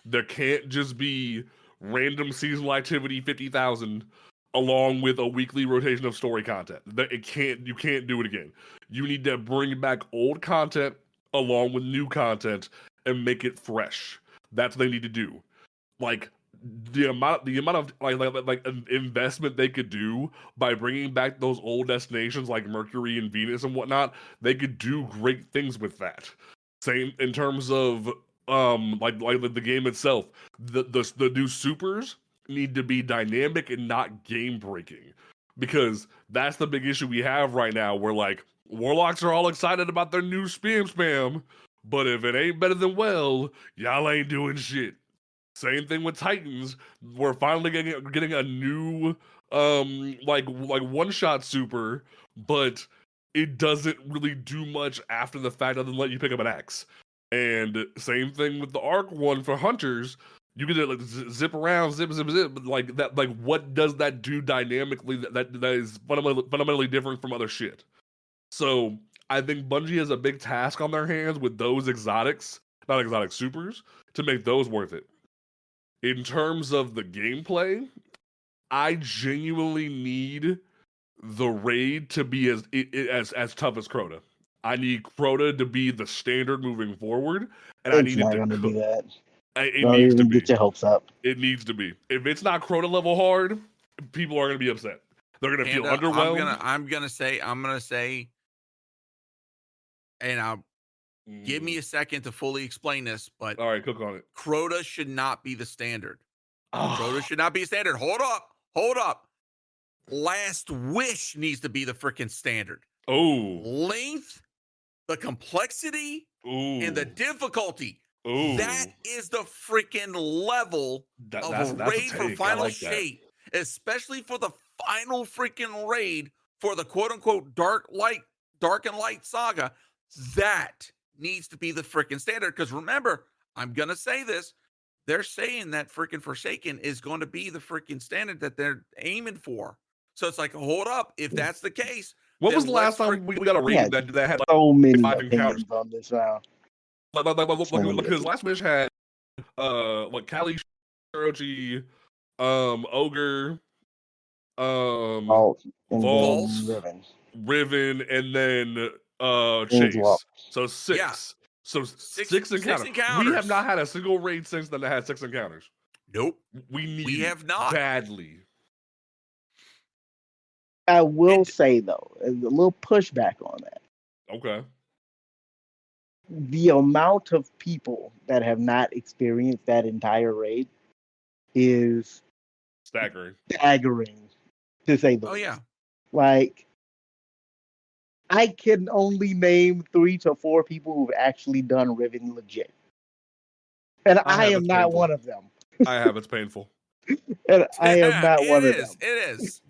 There can't just be random seasonal activity 50,000 along with a weekly rotation of story content. You can't do it again. You need to bring back old content along with new content and make it fresh. That's what they need to do. Like the amount of like investment they could do by bringing back those old destinations like Mercury and Venus and whatnot, they could do great things with that. Same in terms of like the game itself. The new supers need to be dynamic and not game breaking, because that's the big issue we have right now, where like warlocks are all excited about their new spam, but if it ain't better than well, y'all ain't doing shit. Same thing with Titans. We're finally getting a new like one shot super, but it doesn't really do much after the fact other than let you pick up an axe. And same thing with the Arc one for hunters. You can like zip around, zip, but like that. Like, what does that do dynamically? That is fundamentally different from other shit. So I think Bungie has a big task on their hands with those exotics, not exotic supers, to make those worth it. In terms of the gameplay, I genuinely need the raid to be as tough as Crota. I need Crota to be the standard moving forward, and I It's need it not to going to be that. It Don't needs to even be. get your hopes up. It needs to be. If it's not Crota level hard, people are going to be upset. They're going to feel And underwhelmed. I'm gonna say, and I'll give me a second to fully explain this, but All right, cook on it. Crota should not be the standard. Oh. Crota should not be a standard. Hold up. Last Wish needs to be the freaking standard. Oh. Length, the complexity, Ooh. and the difficulty. Ooh, That is the freaking level of that's a a raid for take. I Final like that. Shape, especially for the final freaking raid for the quote unquote dark and light saga. That needs to be the freaking standard. Because remember, I'm gonna say this. They're saying that freaking Forsaken is going to be the freaking standard that they're aiming for. So it's like, hold up. If that's the case, When was then the last time we got a Yeah, raid that had like so many 5 encounters? opinions on this round. Like his last mission had like Kali, Shirochi, Ogre, Vault and Vaults, then Riven, and then Chase. Chase. So 6. Yeah. So Six encounters. We have not had a single raid since then that had 6 encounters. Nope. We need We have not. badly. I will say though, a little pushback on that. Okay. The amount of people that have not experienced that entire raid is Staggering, to say the Oh least. yeah. Like, I can only name 3 to 4 people who've actually done Riven legit. And I am not one of them. I have. It's painful. And I am not one of them. It is.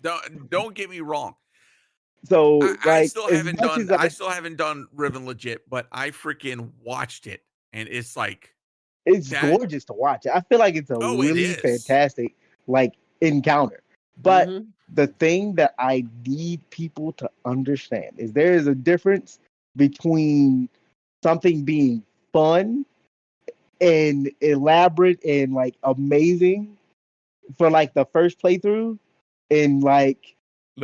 Don't get me wrong. So I still haven't done Riven legit, but I freaking watched it, and it's like it's gorgeous to watch. I feel like it's a really fantastic encounter. But the thing that I need people to understand is there is a difference between something being fun and elaborate and amazing for the first playthrough and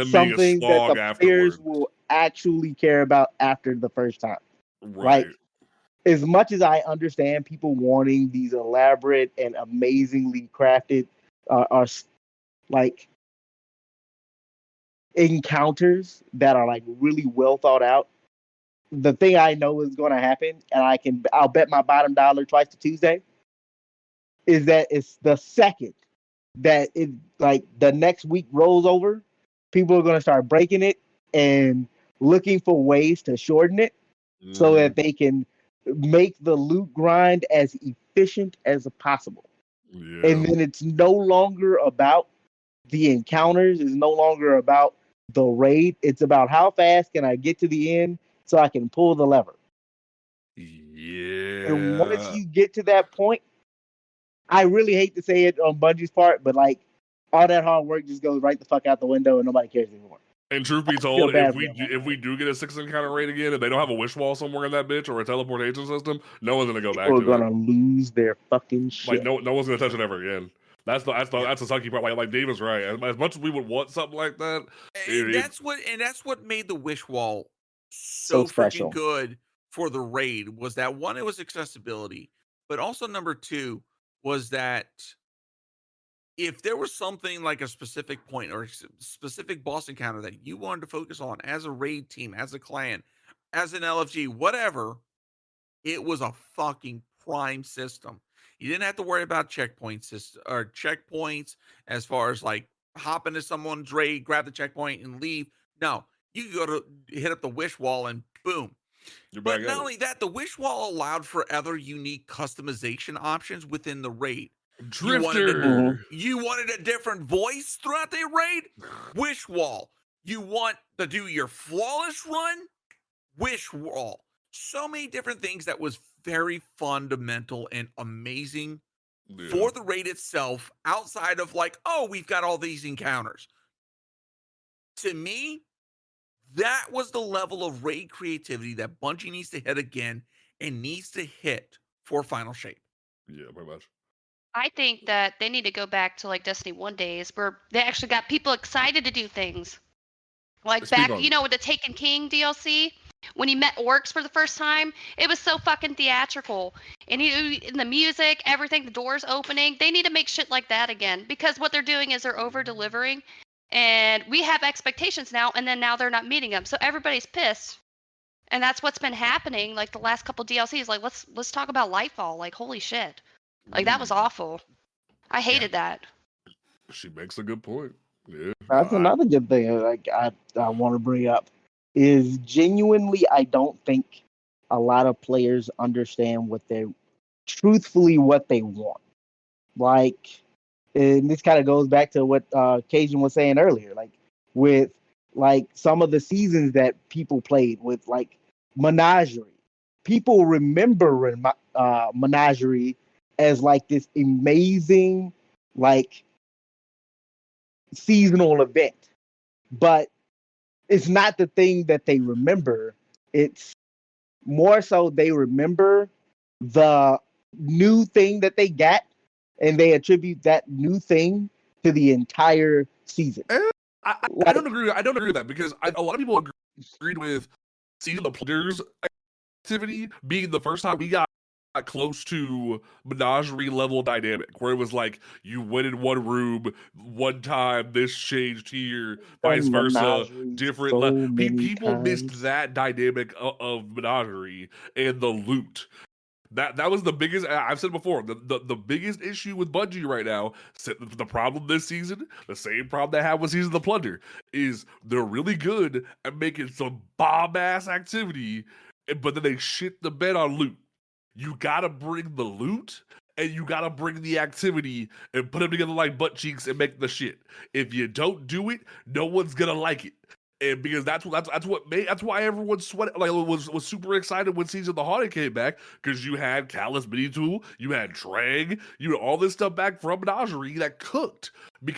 something that the players will actually care about after the first time. Right. As much as I understand people wanting these elaborate and amazingly crafted encounters that are really well thought out, the thing I know is going to happen, and I'll bet my bottom dollar twice to Tuesday, is that it's the second that the next week rolls over, people are going to start breaking it and looking for ways to shorten it so that they can make the loot grind as efficient as possible. Yeah. And then it's no longer about the encounters, it's no longer about the raid. It's about how fast can I get to the end so I can pull the lever. Yeah. And once you get to that point, I really hate to say it on Bungie's part, but all that hard work just goes right the fuck out the window and nobody cares anymore. And truth be told, if we do get a 6 encounter raid again, and they don't have a wish wall somewhere in that bitch or a teleportation system, no one's gonna go back to it. People are gonna lose their fucking shit. No one's gonna touch it ever again. That's the sucky part. Like Dave is right. As much as we would want something like that, that's what made the wish wall so freaking good for the raid was that one, it was accessibility, but also number 2 was that if there was something like a specific point or a specific boss encounter that you wanted to focus on as a raid team, as a clan, as an LFG, whatever, it was a fucking prime system. You didn't have to worry about checkpoints as far as hop into someone's raid, grab the checkpoint and leave. No, you could go to hit up the wish wall and boom. But not only that, the wish wall allowed for other unique customization options within the raid. Drifter. You wanted a different voice throughout the raid? Wish wall. You want to do your flawless run? Wish wall. So many different things that was very fundamental and amazing for the raid itself, outside of we've got all these encounters. To me, that was the level of raid creativity that Bungie needs to hit again and needs to hit for Final Shape. Yeah, pretty much. I think that they need to go back to Destiny 1 days where they actually got people excited to do things. With the Taken King DLC, when he met orcs for the first time, it was so fucking theatrical. And in the music, everything, the doors opening, they need to make shit like that again. Because what they're doing is they're over-delivering. And we have expectations now, and then now they're not meeting them. So everybody's pissed. And that's what's been happening, the last couple DLCs. Let's talk about Lightfall. Holy shit. That was awful. I hated that. She makes a good point. Yeah. That's another good thing I want to bring up is genuinely I don't think a lot of players understand what truthfully what they want. Like, and this kind of goes back to what Cajun was saying earlier, like with like some of the seasons that people played with like Menagerie. People remember Menagerie as like this amazing like seasonal event, but it's not the thing that they remember. It's more so they remember the new thing that they got, and they attribute that new thing to the entire season. I don't agree. I don't agree with that because a lot of people agreed with Season of the Plunders activity being the first time we got close to Menagerie level dynamic, where it was like you went in one room one time, this changed here, vice versa, different. People missed that dynamic of Menagerie and the loot. That was the biggest. I've said before. The biggest issue with Bungie right now, the problem this season, the same problem they had with Season of the Plunder, is they're really good at making some bomb ass activity, but then they shit the bed on loot. You gotta bring the loot and you gotta bring the activity and put them together like butt cheeks and make the shit. If you don't do it, no one's gonna like it. And because that's why everyone was super excited when Season of the Haunted came back, because you had Callus Mini Tool, you had Drag, you had all this stuff back from Menagerie that cooked.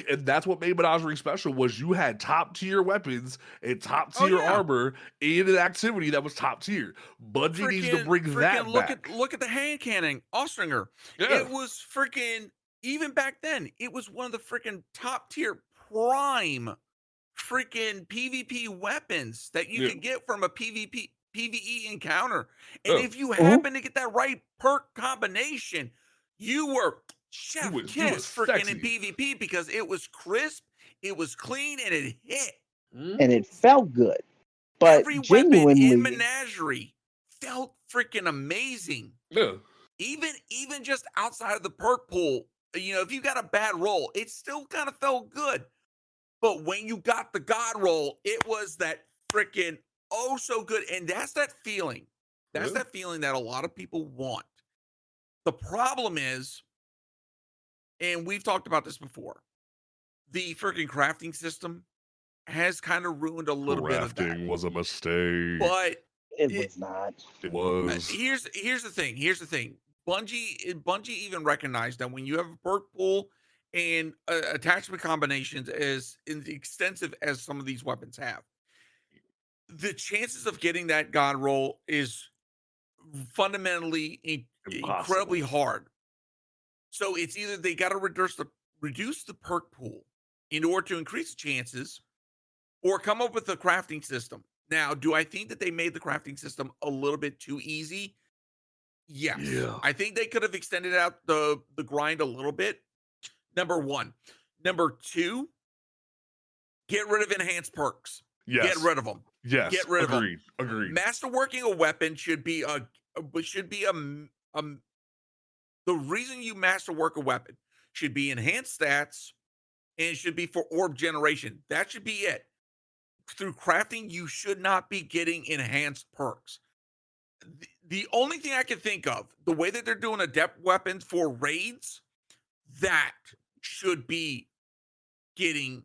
And that's what made Menagerie special, was you had top tier weapons and top tier armor in an activity that was top tier. Bungie needs to bring that back. Look at the hand cannon, Austringer. Yeah. It was freaking, even back then, it was one of the freaking top tier prime freaking PvP weapons that you could get from a PvE encounter. And if you happen to get that right perk combination, you were chef kiss freaking in PvP, because it was crisp, it was clean, and it hit. And it felt good. But every genuinely, weapon in Menagerie felt freaking amazing. Yeah. Even just outside of the perk pool, you know, if you got a bad roll, it still kind of felt good. But when you got the God roll, it was that freaking so good. And that's that feeling. That's that feeling that a lot of people want. The problem is, and we've talked about this before, the freaking crafting system has kind of ruined a little bit of that. Crafting was a mistake. But it was not. It was. Here's the thing. Bungie even recognized that when you have a perk pool and attachment combinations as extensive as some of these weapons have, the chances of getting that God roll is fundamentally incredibly hard. So it's either they got to reduce the perk pool in order to increase the chances, or come up with a crafting system. Now, do I think that they made the crafting system a little bit too easy? Yes. Yeah. I think they could have extended out the grind a little bit. Number one. Number two, get rid of enhanced perks. Yes. Get rid of them. Yes. Get rid of them. Agreed. Masterworking a weapon should be the reason you masterwork a weapon should be enhanced stats, and it should be for orb generation. That should be it. Through crafting, you should not be getting enhanced perks. The only thing I can think of, the way that they're doing adept weapons for raids, that should be getting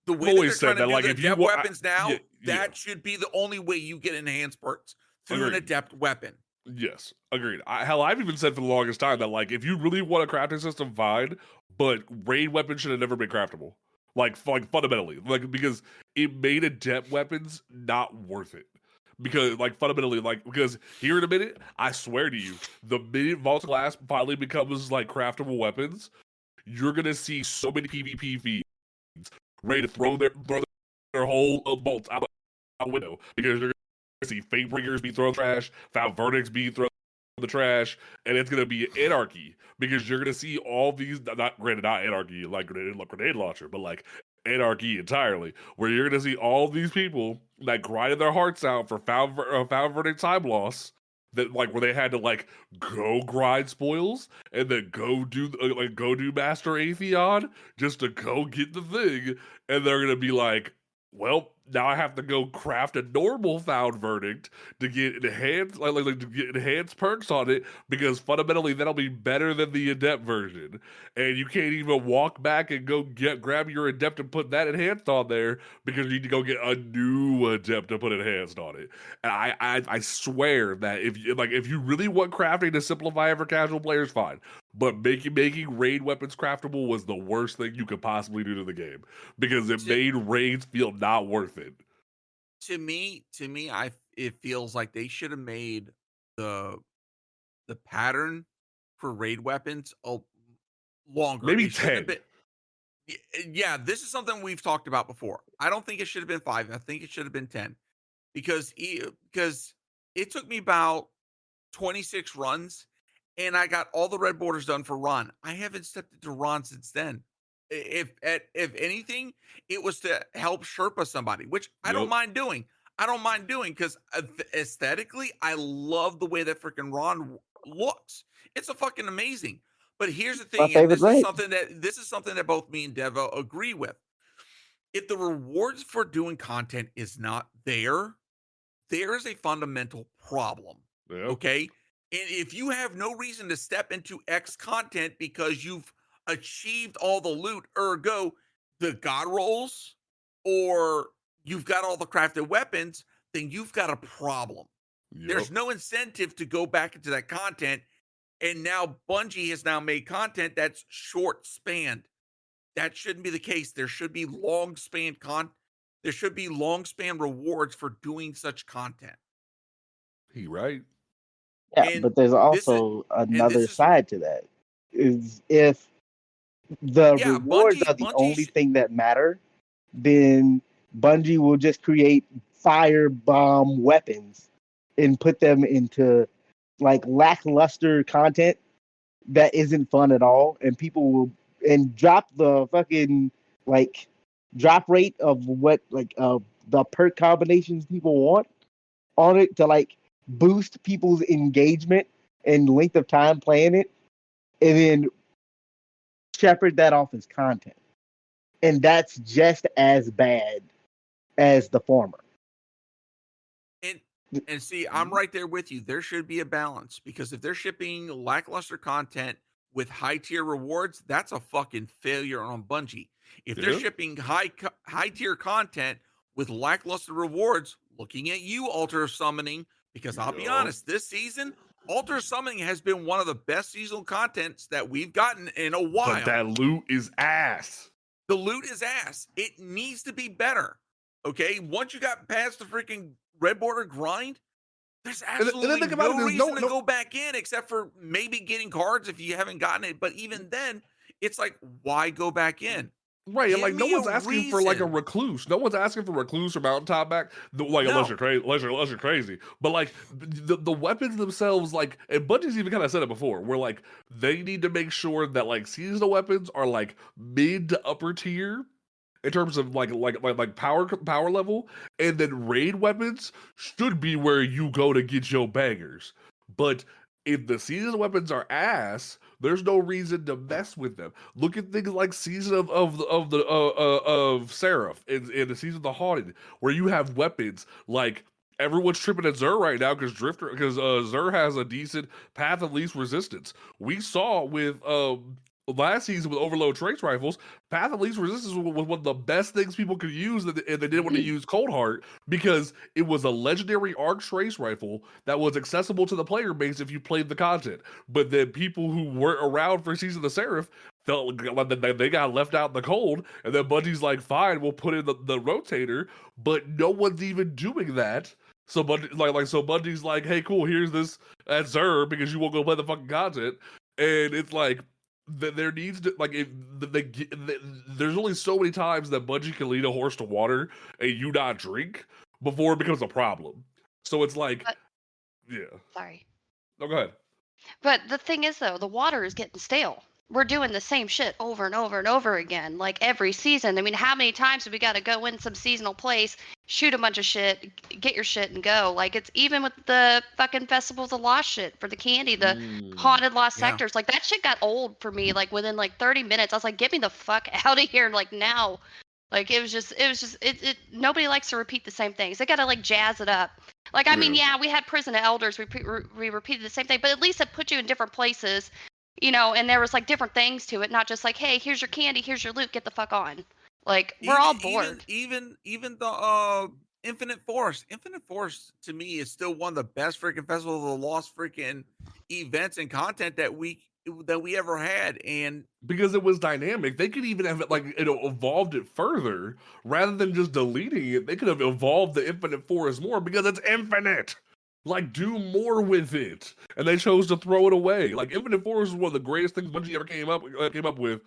the way that they're trying to do the adept weapons now. That should be the only way you get enhanced perks, through an adept weapon. Yes, agreed. I've even said for the longest time that, like, if you really want a crafting system, fine, but raid weapons should have never been craftable. Like fundamentally, because it made adept weapons not worth it. Because because here in a minute, I swear to you, the minute Vault Glass finally becomes like craftable weapons, you're gonna see so many PvP feeds ready to throw their whole bolts out the window, because you're gonna see Fatebringers be thrown trash, Found Verdicts be thrown the trash, and it's gonna be anarchy, because you're gonna see all these, not anarchy like grenade launcher, but like anarchy entirely, where you're gonna see all these people that grinded their hearts out for Found Verdict time loss, that like where they had to like go grind spoils and then go do Master Atheon just to go get the thing, and they're gonna be like, Well, now I have to go craft a normal found verdict to get enhanced, to get enhanced perks on it, because fundamentally that'll be better than the adept version. And you can't even walk back and go grab your adept and put that enhanced on there, because you need to go get a new adept to put enhanced on it. And I swear that if you really want crafting to simplify it for casual players, fine. But making raid weapons craftable was the worst thing you could possibly do to the game, because it made raids feel not worth it. To me, it feels like they should have made the pattern for raid weapons longer. Maybe It shouldn't 10. have been. Yeah, this is something we've talked about before. I don't think it should have been 5. I think it should have been 10, because it took me about 26 runs, and I got all the red borders done for Ron. I haven't stepped into Ron since then. If anything, it was to help Sherpa somebody, which I don't Yep. mind doing. I don't mind doing, because aesthetically, I love the way that freaking Ron looks. It's a fucking amazing. But here's the My thing, and favorite raid. this is something that both me and Devo agree with. If the rewards for doing content is not there is a fundamental problem. Yep. Okay. And if you have no reason to step into X content because you've achieved all the loot, ergo the god rolls, or you've got all the crafted weapons, then you've got a problem. Yep. There's no incentive to go back into that content. And now Bungie has now made content that's short spanned. That shouldn't be the case. There should be long span there should be long span rewards for doing such content. He right. Yeah, And but there's also another is- side to that. Is if the Yeah, rewards Bungie- are the Bungie only sh- thing that matter, then Bungie will just create firebomb weapons and put them into like lackluster content that isn't fun at all, and people will drop the fucking like drop rate of what the perk combinations people want on it to like boost people's engagement and length of time playing it, and then shepherd that off as content. And that's just as bad as the former. And see, I'm right there with you. There should be a balance, because if they're shipping lackluster content with high tier rewards, that's a fucking failure on Bungie. If they're Yeah. shipping high tier content with lackluster rewards, looking at you, Altar Summoning, because I'll be Yeah. honest, this season, Altar Summoning has been one of the best seasonal contents that we've gotten in a while. But that loot is ass. The loot is ass. It needs to be better. Okay, once you got past the freaking red border grind, there's then absolutely think about it, no there's reason no- to go back in, except for maybe getting cards if you haven't gotten it. But even then, it's like, why go back in? Right, and Give like no me a one's asking for like a reason. recluse. No one's asking for recluse or mountaintop back. Unless No. you're crazy, unless you're crazy. But like the weapons themselves, like, and Bungie's even kind of said it before, where like they need to make sure that like seasonal weapons are like mid to upper tier in terms of like power level, and then raid weapons should be where you go to get your bangers. But if the season weapons are ass, there's no reason to mess with them. Look at things like season of Seraph in the season of the Haunted, where you have weapons like everyone's tripping at Zur right now because Zur has a decent path of least resistance. We saw with last season with overload trace rifles, path of least resistance was one of the best things people could use, and they didn't want to use Cold Heart because it was a legendary arc trace rifle that was accessible to the player base if you played the content. But then people who weren't around for Season of the Seraph felt like they got left out in the cold, and then Bungie's like, fine, we'll put in the rotator, but no one's even doing that. So Bungie's like, hey, cool, here's this at Zur because you won't go play the fucking content. And it's like, there needs to there's only so many times that Bungie can lead a horse to water and you not drink before it becomes a problem. So it's like, yeah. Sorry. No, go ahead. But the thing is, though, the water is getting stale. We're doing the same shit over and over and over again, like every season. I mean, how many times have we got to go in some seasonal place, shoot a bunch of shit, get your shit, and go? Like, it's even with the fucking Festivals of Lost shit for the candy, the haunted lost Yeah. sectors. Like, that shit got old for me, like, within, like, 30 minutes. I was like, get me the fuck out of here, like, now. Like it nobody likes to repeat the same things. They got to like jazz it up. Like, I mean, yeah, we had Prison of Elders. We repeated the same thing, but at least it put you in different places, and there was like different things to it, not just like, hey, here's your candy, here's your loot, get the fuck on. Like, we're all bored. Even the Infinite Force. Infinite Force to me is still one of the best freaking Festival of the Lost freaking events and content that we ever had. And because it was dynamic, they could even have it like evolved it further rather than just deleting it. They could have evolved the Infinite Force more because it's infinite. Like, do more with it, and they chose to throw it away. Like, Infinite Force was one of the greatest things Bungie ever came up with,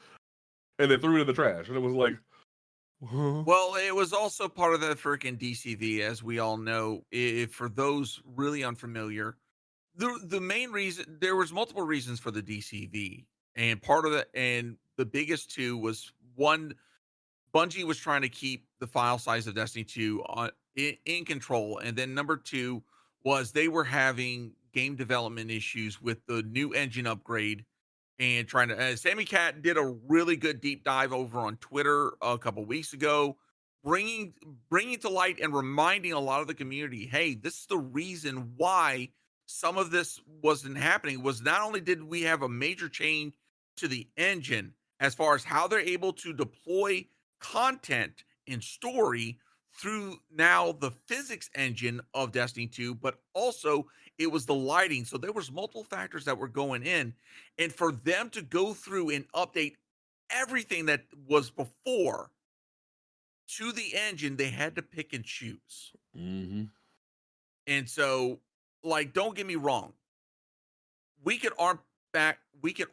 and they threw it in the trash. And it was like, huh? Well, it was also part of the freaking DCV, as we all know. If for those really unfamiliar, the main reason, there was multiple reasons for the DCV, and part of and the biggest two was, one, Bungie was trying to keep the file size of Destiny 2 in control, and then number two was they were having game development issues with the new engine upgrade, and trying to. Sammy Cat did a really good deep dive over on Twitter a couple weeks ago, bringing to light and reminding a lot of the community, hey, this is the reason why some of this wasn't happening. Was not only did we have a major change to the engine as far as how they're able to deploy content and story through now the physics engine of Destiny 2, but also it was the lighting. So there was multiple factors that were going in, and for them to go through and update everything that was before to the engine, they had to pick and choose. Mm-hmm. And so, like, don't get me wrong, we could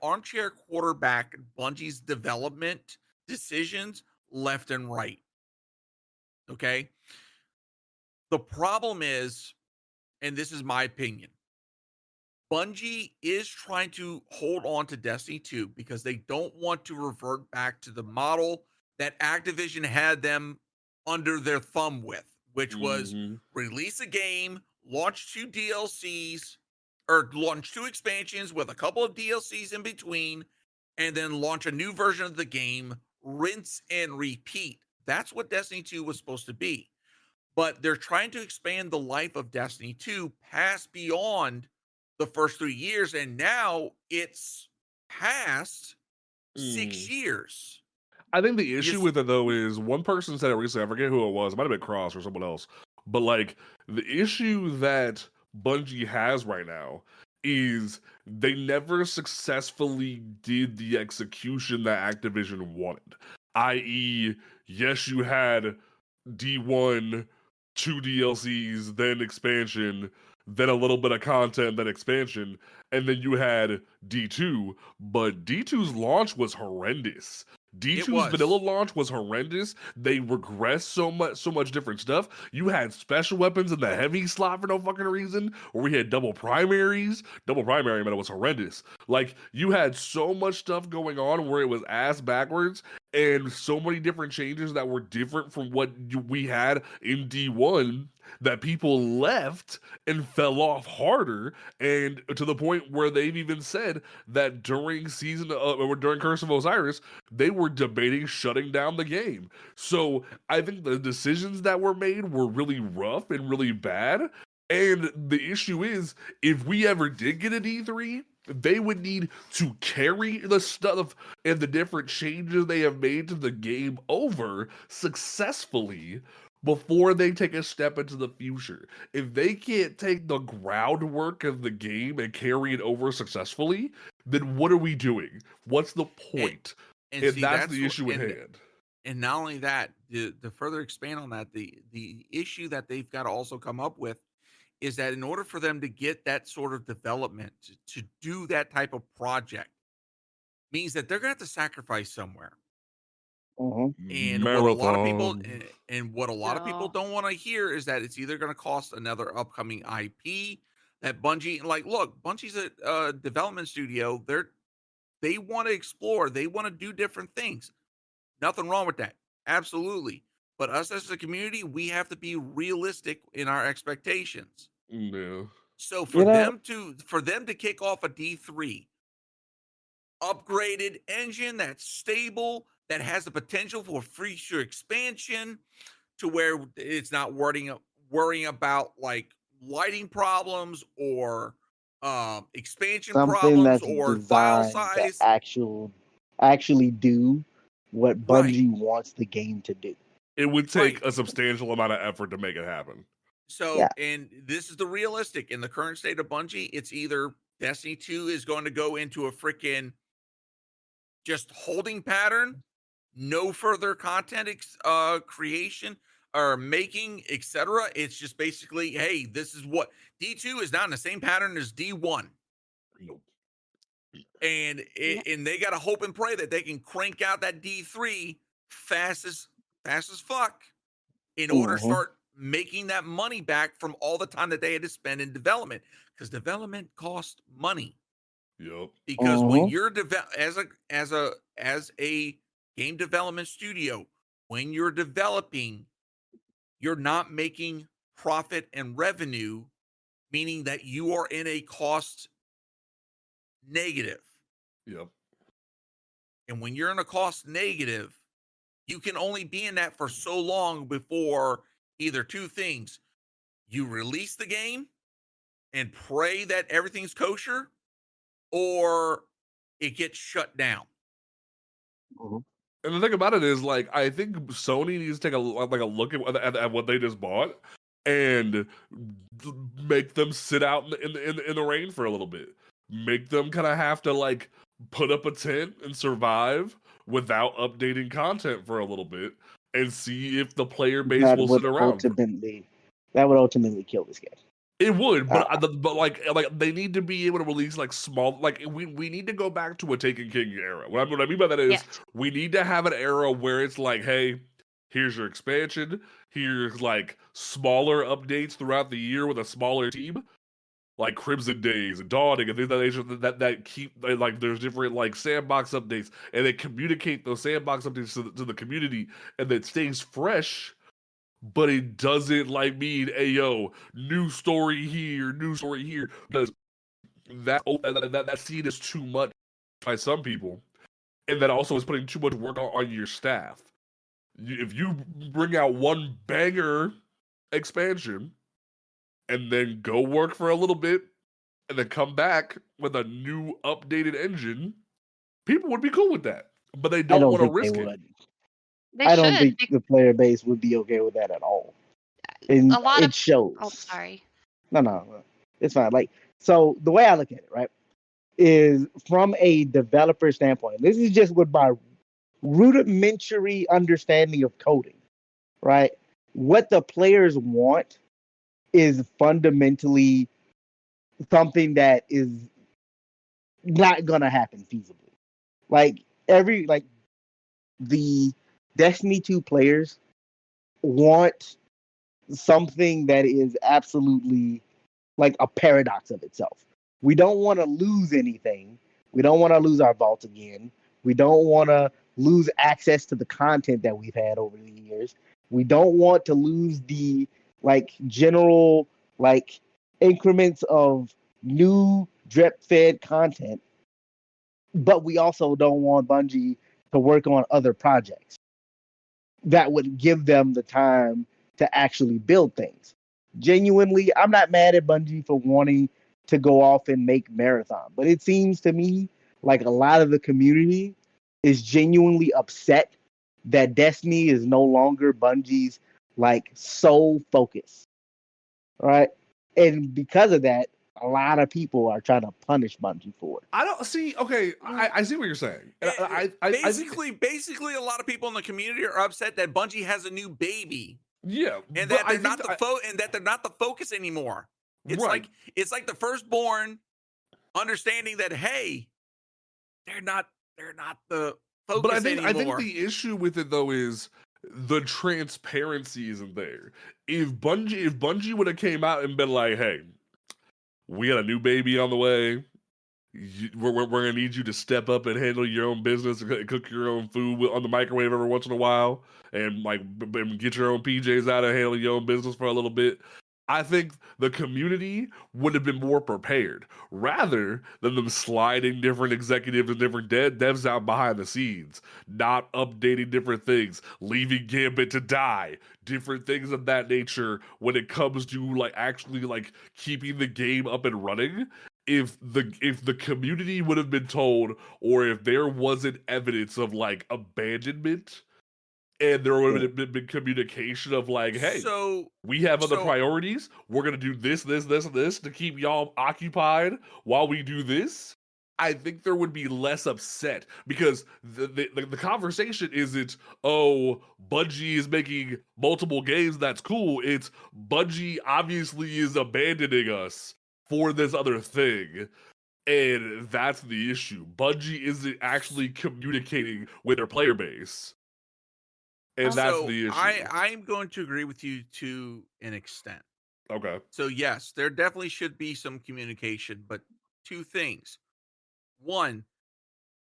armchair quarterback Bungie's development decisions left and right. Okay. The problem is, and this is my opinion, Bungie is trying to hold on to Destiny 2 because they don't want to revert back to the model that Activision had them under their thumb with, which was release a game, launch 2 DLCs, or launch 2 expansions with a couple of DLCs in between, and then launch a new version of the game, rinse and repeat. That's what Destiny 2 was supposed to be. But they're trying to expand the life of Destiny 2 past beyond the first 3 years, and now it's past 6 years. I think the issue with it, though, is one person said it recently. I forget who it was. It might have been Cross or someone else. But, like, the issue that Bungie has right now is they never successfully did the execution that Activision wanted. I.e., yes, you had D1, 2 DLCs, then expansion, then a little bit of content, then expansion, and then you had D2, but D2's launch was horrendous. D2's vanilla launch was horrendous. They regressed so much different stuff. You had special weapons in the heavy slot for no fucking reason, or we had double primaries. Double primary meta was horrendous. Like, you had so much stuff going on where it was ass backwards, and so many different changes that were different from what we had in D1 that people left and fell off harder, and to the point where they've even said that during during Curse of Osiris, they were debating shutting down the game. So I think the decisions that were made were really rough and really bad. And the issue is, if we ever did get an E3, they would need to carry the stuff and the different changes they have made to the game over successfully before they take a step into the future. If they can't take the groundwork of the game and carry it over successfully, then what are we doing? What's the point? And see, that's the issue at hand. And not only that, to further expand on that, the issue that they've got to also come up with is that in order for them to get that sort of development to do that type of project means that they're going to have to sacrifice somewhere. And what a lot of people don't want to hear is that it's either going to cost another upcoming IP that Bungie, like, look, Bungie's a development studio. They want to explore. They want to do different things. Nothing wrong with that. Absolutely. But us as a community, we have to be realistic in our expectations. Yeah. So for them to kick off a D3 upgraded engine that's stable, that has the potential for future expansion, to where it's not worrying about like lighting problems or expansion Something problems that's or file designed to size. actually do what Right. Bungie wants the game to do. It would take Right. a substantial amount of effort to make it happen. So, Yeah. and this is the realistic in the current state of Bungie. It's either Destiny 2 is going to go into a freaking just holding pattern, no further content creation or making, etc. It's just basically, hey, this is what D2 is now in the same pattern as D1. Nope. And and they got to hope and pray that they can crank out that D3 fast as fuck in order to start making that money back from all the time that they had to spend in development, because development costs money. Yep. Because when you're as a game development studio, when you're developing, you're not making profit and revenue, meaning that you are in a cost negative. Yep. And when you're in a cost negative, you can only be in that for so long before either two things: you release the game and pray that everything's kosher, or it gets shut down. And the thing about it is, like, I think Sony needs to take a look at what they just bought and make them sit out in the rain for a little bit. Make them kind of have to like put up a tent and survive without updating content for a little bit, and see if the player base will sit around. That would ultimately kill this game. It would, but like they need to be able to release like small, like we need to go back to a Taken King era. What I mean by that is we need to have an era where it's like, hey, here's your expansion, here's like smaller updates throughout the year with a smaller team, like Crimson Days and Dawning and things of that keep like there's different like sandbox updates, and they communicate those sandbox updates to the community, and it stays fresh. But it doesn't like mean, hey yo, new story here, because that scene is too much by some people, and that also is putting too much work on your staff. If you bring out one banger expansion and then go work for a little bit and then come back with a new updated engine, people would be cool with that, but they don't want to risk it. I don't think the player base would be okay with that at all. And it shows. Oh, sorry. No, it's fine. Like, so the way I look at it, right, is from a developer standpoint. This is just with my rudimentary understanding of coding, right? What the players want is fundamentally something that is not gonna happen feasibly. Like the Destiny 2 players want something that is absolutely like a paradox of itself. We don't want to lose anything. We don't want to lose our vault again. We don't want to lose access to the content that we've had over the years. We don't want to lose the like general like increments of new drip-fed content. But we also don't want Bungie to work on other projects that would give them the time to actually build things. Genuinely, I'm not mad at Bungie for wanting to go off and make Marathon, but it seems to me like a lot of the community is genuinely upset that Destiny is no longer Bungie's like sole focus, right? And because of that, a lot of people are trying to punish Bungie for it. I don't see. Okay, I see what you're saying. Basically, a lot of people in the community are upset that Bungie has a new baby. Yeah, and that they're not the focus anymore. It's right. It's like the firstborn understanding that, hey, they're not the focus but anymore. I think the issue with it though is the transparency isn't there. If Bungie would have came out and been like, hey, we got a new baby on the way. We're gonna need you to step up and handle your own business and cook your own food on the microwave every once in a while, and like get your own PJs out and handle your own business for a little bit. I think the community would have been more prepared rather than them sliding different executives and different devs out behind the scenes, not updating different things, leaving Gambit to die, different things of that nature when it comes to like actually like keeping the game up and running. If the community would have been told, or if there wasn't evidence of like abandonment, and there would have been communication of like, hey, So, we have other so priorities. We're gonna do this, and this to keep y'all occupied while we do this. I think there would be less upset because the conversation isn't, oh, Bungie is making multiple games. That's cool. It's Bungie obviously is abandoning us for this other thing. And that's the issue. Bungie isn't actually communicating with their player base. And that's so the issue. I'm going to agree with you to an extent. Okay. So yes, there definitely should be some communication, but two things. One,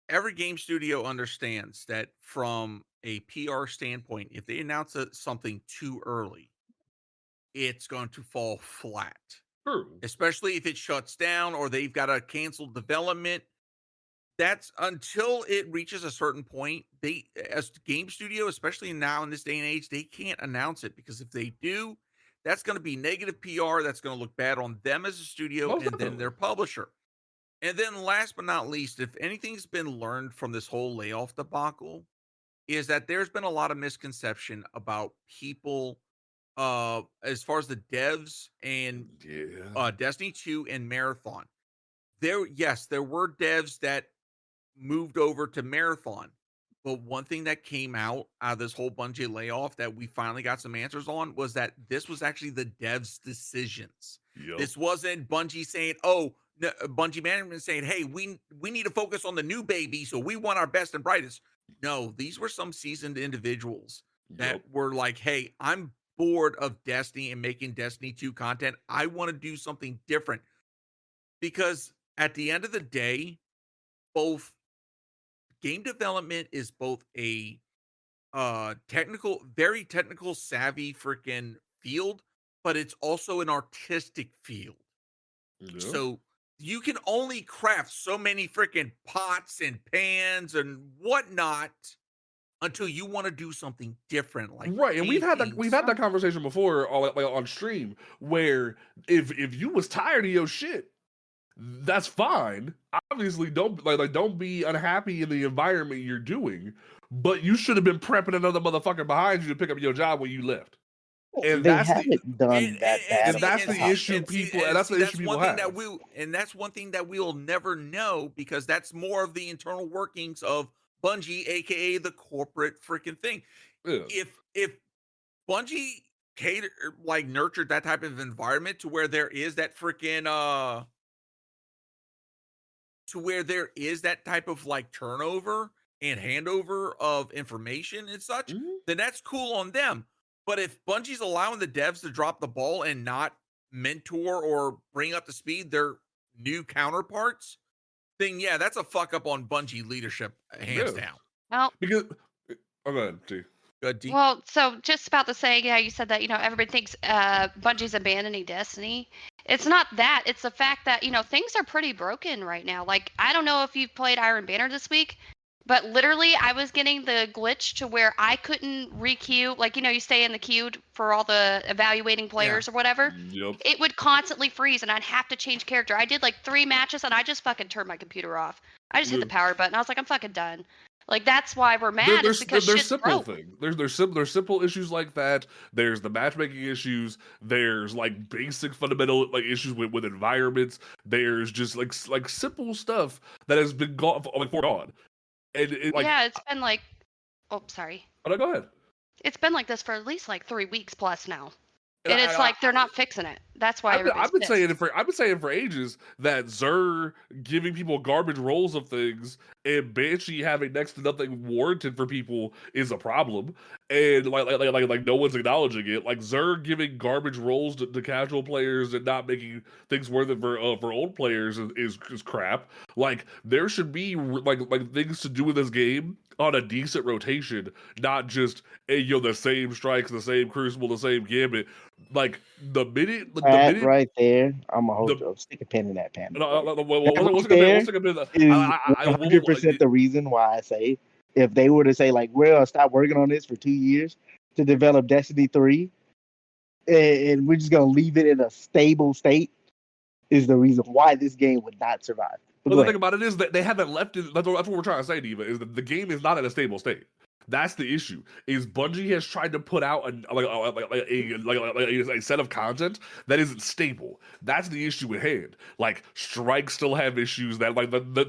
every game studio understands that from a PR standpoint, if they announce something too early, it's going to fall flat. True. Especially if it shuts down or they've got to cancel development. That's until it reaches a certain point. They, as game studio, especially now in this day and age, they can't announce it because if they do, that's going to be negative PR. That's going to look bad on them as a studio Most and then their publisher. And then last but not least, if anything's been learned from this whole layoff debacle, is that there's been a lot of misconception about people as far as the devs and Destiny 2 and Marathon. There were devs that moved over to Marathon. But one thing that came out of this whole Bungie layoff that we finally got some answers on was that this was actually the devs' decisions. Yep. This wasn't Bungie saying, "Oh, no, Bungie management saying, hey, we need to focus on the new baby, so we want our best and brightest." No, these were some seasoned individuals that were like, "Hey, I'm bored of Destiny and making Destiny 2 content. I want to do something different." Because at the end of the day, both game development is both a very technical savvy freaking field, but it's also an artistic field. So you can only craft so many freaking pots and pans and whatnot until you want to do something different. Like right, and we've had that conversation before on stream where if you was tired of your shit, that's fine. Obviously, don't be unhappy in the environment you're doing, but you should have been prepping another motherfucker behind you to pick up your job when you left. And they that's haven't done that bad. And that's the issue people have. And that's one thing that we'll never know because that's more of the internal workings of Bungie, aka the corporate freaking thing. Yeah. If Bungie nurtured that type of environment to where there is that freaking to where there is that type of like turnover and handover of information and such, then that's cool on them. But if Bungie's allowing the devs to drop the ball and not mentor or bring up to speed their new counterparts, then yeah, that's a fuck up on Bungie leadership, hands down. Well, because go ahead, G. Well, so just about to say, yeah, you said that, everybody thinks Bungie's abandoning Destiny. It's not that. It's the fact that, things are pretty broken right now. Like, I don't know if you've played Iron Banner this week, but literally I was getting the glitch to where I couldn't re-queue. Like, you stay in the queue for all the evaluating players or whatever. Yep. It would constantly freeze and I'd have to change character. I did like 3 matches and I just fucking turned my computer off. I just hit the power button. I was like, I'm fucking done. Like, that's why we're mad. Is because there's shit's simple broke. things. There's simple issues like that. There's the matchmaking issues. There's like basic fundamental like issues with environments. There's just like simple stuff that has been foregone. And it's been like, oh, sorry. Oh, no, go ahead. It's been like this for at least like 3 weeks plus now, and it's like they're not fixing it. That's why everybody's I've been pissed. saying for ages that Xur giving people garbage rolls of things and Banshee having next to nothing warranted for people is a problem, and like no one's acknowledging it. Like Xur giving garbage rolls to casual players and not making things worth it for old players is crap. Like there should be like things to do in this game on a decent rotation, not just hey, the same strikes, the same crucible, the same gambit. Like the Pat, minute right there. I'm gonna the hold you. Stick a pin in that, Panda. what's Right it gonna be? there What's it gonna be? is I will. 100% the reason why I say if they were to say like, "Well, stop working on this for 2 years to develop Destiny 3, and we're just gonna leave it in a stable state," is the reason why this game would not survive. But Well, go the thing ahead. about it is that they haven't left it. That's what we're trying to say, Diva. Is that the game is not in a stable state. That's the issue. Is Bungie has tried to put out a set of content that isn't stable. That's the issue at hand. Like strikes still have issues that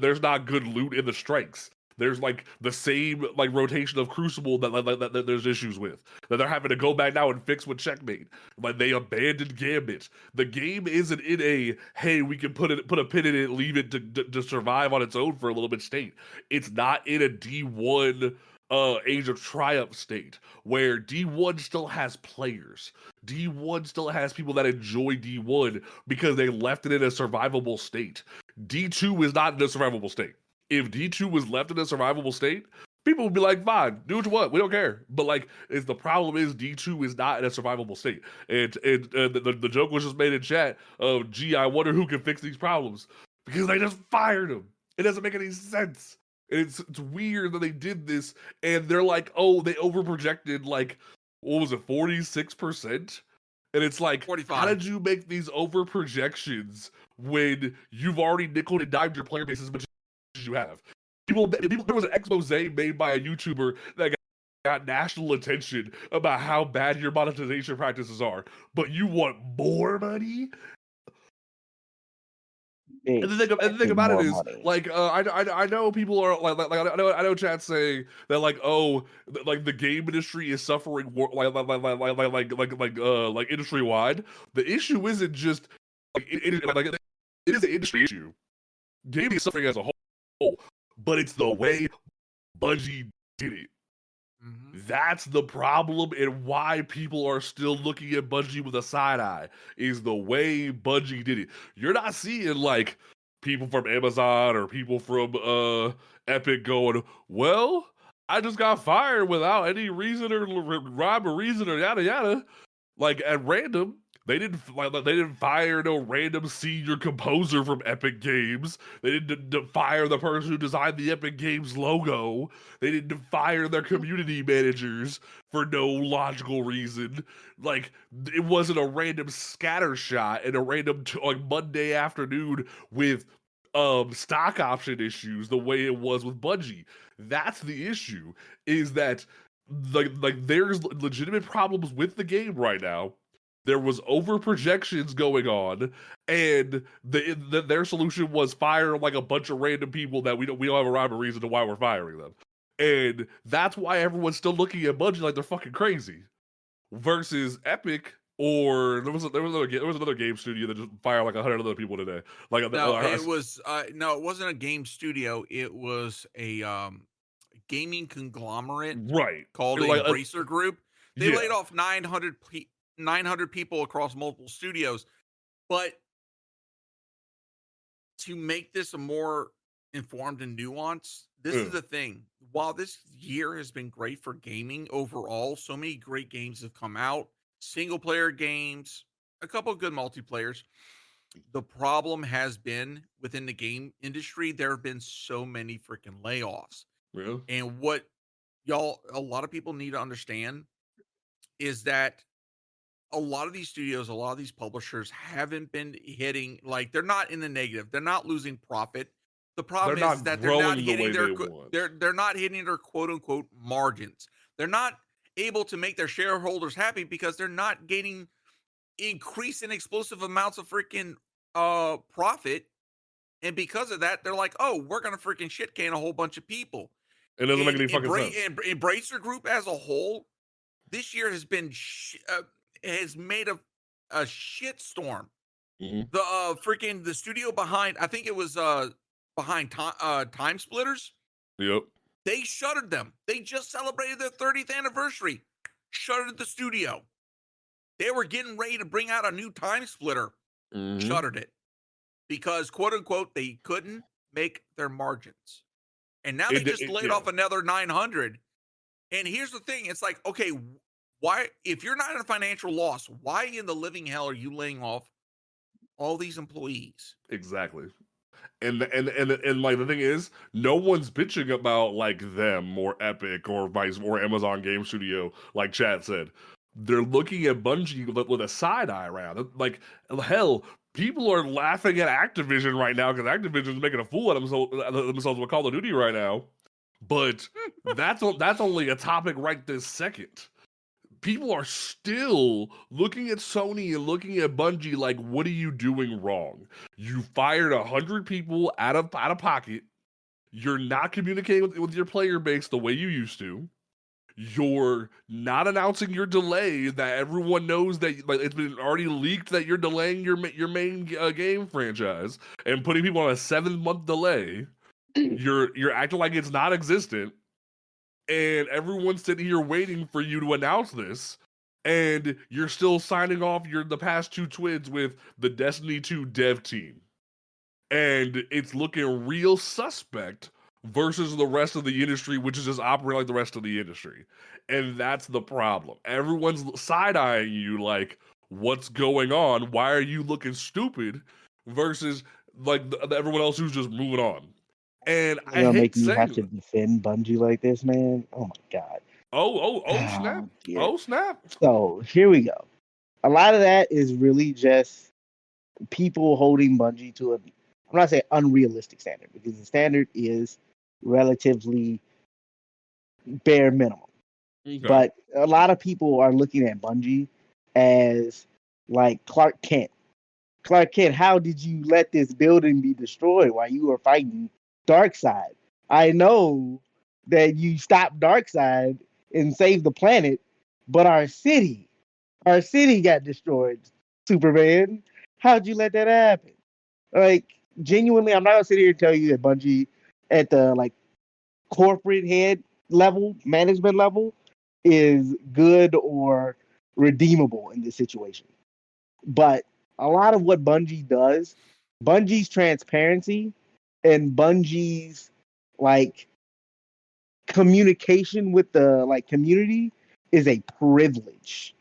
there's not good loot in the strikes. There's like the same like rotation of Crucible that there's issues with. That they're having to go back now and fix with Checkmate. Like they abandoned Gambit. The game isn't in a hey we can put a pin in it, leave it to survive on its own for a little bit state. It's not in a D1 Age of Triumph state where D1 still has players. D1 still has people that enjoy D1 because they left it in a survivable state. D2 is not in a survivable state. If D2 was left in a survivable state, people would be like, fine, do what you want, we don't care. But like, the problem is D2 is not in a survivable state. And the joke was just made in chat of, gee, I wonder who can fix these problems. Because they just fired him. It doesn't make any sense. It's weird that they did this, and they're like, oh, they overprojected like, what was it, 46%? And it's like, 45. how did you make these over projections when you've already nickel and dimed your player base as much as you have? People, there was an expose made by a YouTuber that got national attention about how bad your monetization practices are, but you want more money? And the thing about it is, like, I know people are like I know chat's saying that like, oh, like the game industry is suffering like industry wide. The issue isn't just like it is an industry issue. Gaming is suffering as a whole, but it's the way Bungie did it. That's the problem, and why people are still looking at Bungie with a side eye is the way Bungie did it. You're not seeing like people from Amazon or people from Epic going, well, I just got fired without any reason or rhyme or reason or yada yada. Like at random, they didn't fire no random senior composer from Epic Games. They didn't fire the person who designed the Epic Games logo. They didn't fire their community managers for no logical reason. Like it wasn't a random scatter shot and a random like Monday afternoon with stock option issues the way it was with Bungie. That's the issue, is that like there's legitimate problems with the game right now. There was over projections going on, and their solution was fire like a bunch of random people that we don't have a rhyme or reason to why we're firing them. And that's why everyone's still looking at Bungie like they're fucking crazy. Versus Epic, or there was another game studio that just fired like 100 other people today. Like no, it wasn't a game studio. It was a gaming conglomerate, right, called like Embracer Group. They laid off 900 people across multiple studios. But to make this a more informed and nuanced, this is the thing. While this year has been great for gaming overall, so many great games have come out, single player games, a couple of good multiplayers. The problem has been within the game industry, there have been so many freaking layoffs. Really? And what a lot of people need to understand is that a lot of these studios, a lot of these publishers haven't been hitting, like they're not in the negative. They're not losing profit. The problem is that they're not hitting they're not hitting their quote unquote margins. They're not able to make their shareholders happy because they're not getting increased and explosive amounts of freaking profit. And because of that, they're like, oh, we're gonna freaking shit can a whole bunch of people. It doesn't make any fucking sense. And Embracer Group as a whole, this year has been has made a shitstorm. Mhm. The the studio behind, I think it was behind Time Splitters. Yep. They shuttered them. They just celebrated their 30th anniversary. Shuttered the studio. They were getting ready to bring out a new Time Splitter. Mhm. Shuttered it because, quote unquote, they couldn't make their margins. And now they just laid off another 900. And here's the thing. It's like, okay, why, if you're not in a financial loss, why in the living hell are you laying off all these employees? Exactly. And like the thing is, no one's bitching about like them or Epic or Vice or Amazon Game Studio, like Chad said. They're looking at Bungie with a side eye around it. Like, hell, people are laughing at Activision right now because Activision's making a fool out of themselves with Call of Duty right now. But that's only a topic right this second. People are still looking at Sony and looking at Bungie like, what are you doing wrong? You fired 100 people out of pocket. You're not communicating with your player base the way you used to. You're not announcing your delay that everyone knows that, like, it's been already leaked that you're delaying your main game franchise and putting people on a 7-month delay. You're acting like it's not existent. And everyone's sitting here waiting for you to announce this, and you're still signing off the past 2 twins with the Destiny 2 dev team. And it's looking real suspect versus the rest of the industry, which is just operating like the rest of the industry. And that's the problem. Everyone's side-eyeing you like, what's going on? Why are you looking stupid? Versus like everyone else who's just moving on. And I hate make me saying have to defend Bungie like this, man. Oh my god. Oh snap. Yeah. Oh snap. So here we go. A lot of that is really just people holding Bungie to I'm not saying unrealistic standard, because the standard is relatively bare minimum. Okay. But a lot of people are looking at Bungie as like Clark Kent. Clark Kent, how did you let this building be destroyed while you were fighting Darkseid? I know that you stopped Darkseid and saved the planet, but our city got destroyed, Superman. How'd you let that happen? Like, genuinely, I'm not gonna sit here and tell you that Bungie at the like corporate head level, management level, is good or redeemable in this situation. But a lot of what Bungie does, Bungie's transparency and Bungie's like communication with the like community is a privilege.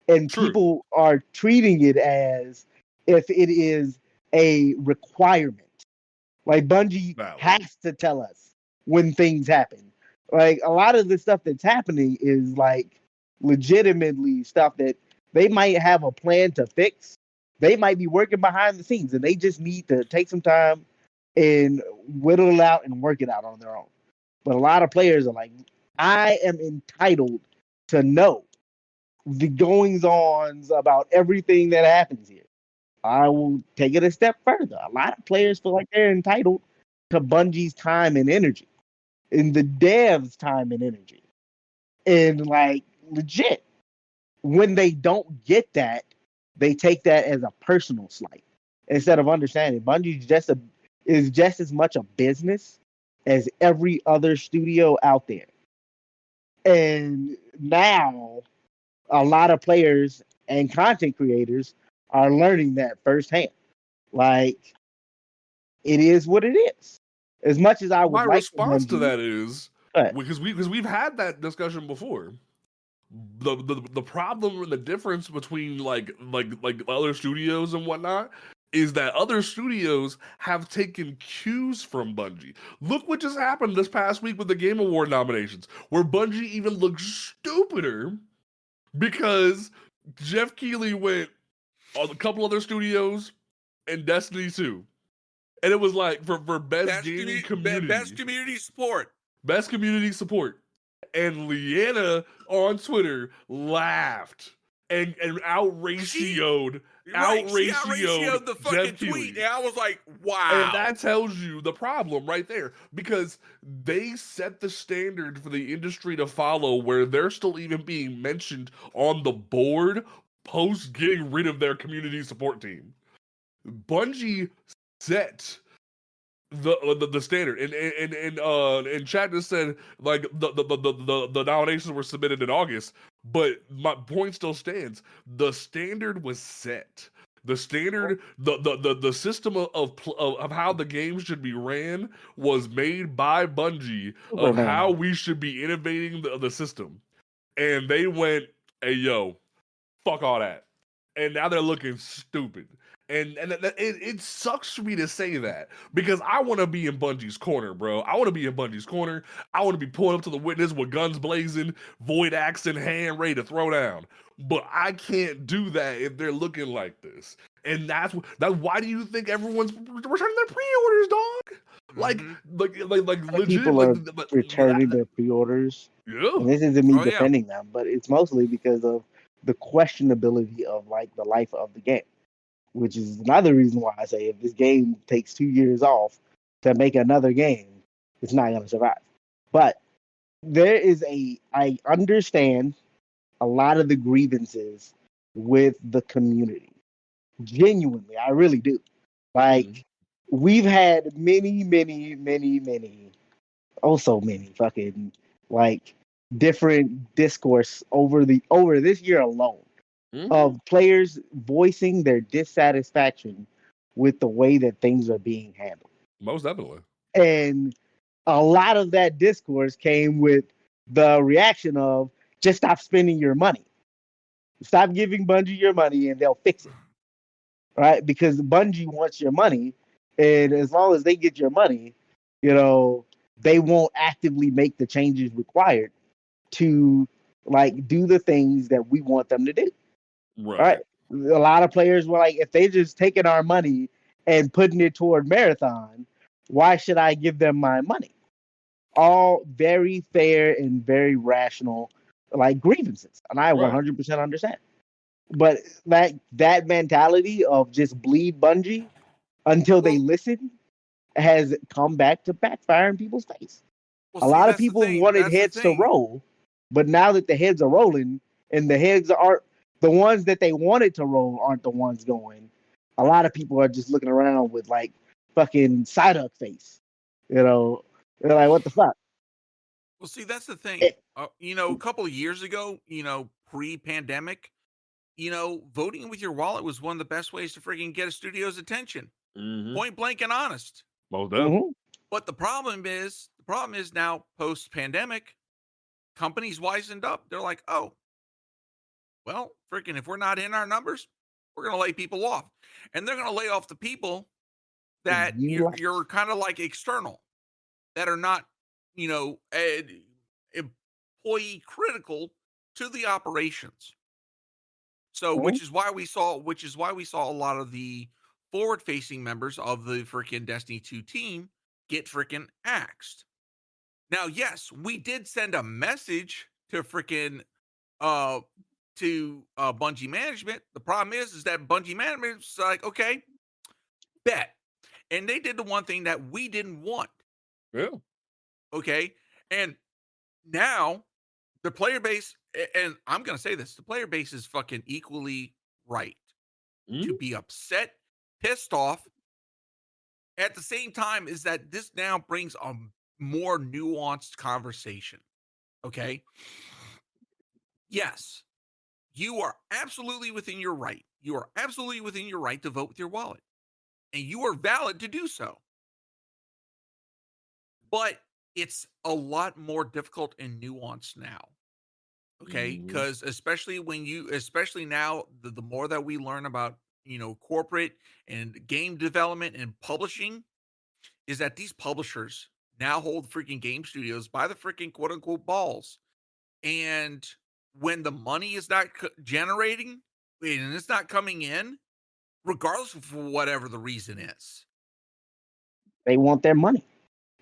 And True. people are treating it as if it is a requirement. Like Bungie has to tell us when things happen. Like a lot of the stuff that's happening is like legitimately stuff that they might have a plan to fix. They might be working behind the scenes and they just need to take some time and whittle it out and work it out on their own. But a lot of players are like, I am entitled to know the goings-ons about everything that happens here. I will take it a step further. A lot of players feel like they're entitled to Bungie's time and energy, and the devs' time and energy. And like legit, when they don't get that, they take that as a personal slight instead of understanding Bungie is just as much a business as every other studio out there. And now a lot of players and content creators are learning that firsthand. Like, it is what it is. As much as I would My like response to Bungie, that is because we've had that discussion before. The problem and the difference between like other studios and whatnot is that other studios have taken cues from Bungie. Look what just happened this past week with the Game Award nominations, where Bungie even looked stupider because Jeff Keighley went on a couple other studios and Destiny 2. And it was like for best gaming community. Best community support. Best community support. And Leanna on Twitter laughed and outratioed the fucking tweet. And I was like, wow. And that tells you the problem right there. Because they set the standard for the industry to follow where they're still even being mentioned on the board post getting rid of their community support team. Bungie set the standard, and chat just said like the nominations were submitted in August, but my point still stands. The standard was set. The standard, the system of how the game should be ran was made by Bungie of Superman. how we should be innovating the system, and they went, "Hey yo, fuck all that," and now they're looking stupid. And it sucks for me to say that because I want to be in Bungie's corner, bro. I want to be in Bungie's corner. I want to be pulling up to the witness with guns blazing, void axe in hand, ready to throw down. But I can't do that if they're looking like this. And that's why do you think everyone's returning their pre-orders, dog? Like legit, People are returning their pre-orders. Yeah. And this isn't me Oh, yeah. defending them, but it's mostly because of the questionability of like the life of the game, which is another reason why I say if this game takes 2 years off to make another game, it's not going to survive. But I understand a lot of the grievances with the community. Genuinely, I really do. Like, we've had many fucking like different discourse over this year alone of players voicing their dissatisfaction with the way that things are being handled. Most definitely. And a lot of that discourse came with the reaction of just stop spending your money. Stop giving Bungie your money and they'll fix it. Right? Because Bungie wants your money. And as long as they get your money, they won't actively make the changes required to like do the things that we want them to do. Right. A lot of players were like, if they just taking our money and putting it toward Marathon, why should I give them my money? All very fair and very rational like grievances. And I 100% understand. But that mentality of just bleed Bungie until they listen has come back to backfire in people's face. A lot of people wanted heads to roll, but now that the heads are rolling and the heads aren't the ones that they wanted to roll aren't the ones going, a lot of people are just looking around with like fucking Psyduck face. They're like, what the fuck? Well, see, that's the thing. A couple of years ago, pre-pandemic, voting with your wallet was one of the best ways to freaking get a studio's attention. Point blank and honest. Well done. But the problem is now post-pandemic, companies wisened up. They're like, oh, well, freaking, if we're not in our numbers, we're going to lay people off. And they're going to lay off the people that you're kind of like external, that are not, employee critical to the operations. So, which is why we saw a lot of the forward-facing members of the freaking Destiny 2 team get freaking axed. Now, yes, we did send a message to freaking Bungie management. The problem is that Bungie management's like, okay, bet. And they did the one thing that we didn't want. Yeah. Okay. And now the player base, and I'm going to say this, the player base is fucking equally right to be upset, pissed off. At the same time, is that this now brings a more nuanced conversation. Okay. Yes, you are absolutely within your right. You are absolutely within your right to vote with your wallet, and you are valid to do so. But it's a lot more difficult and nuanced now. Okay, because especially now, the more that we learn about corporate and game development and publishing, is that these publishers now hold freaking game studios by the freaking quote unquote balls. And when the money is not generating and it's not coming in, regardless of whatever the reason is, they want their money.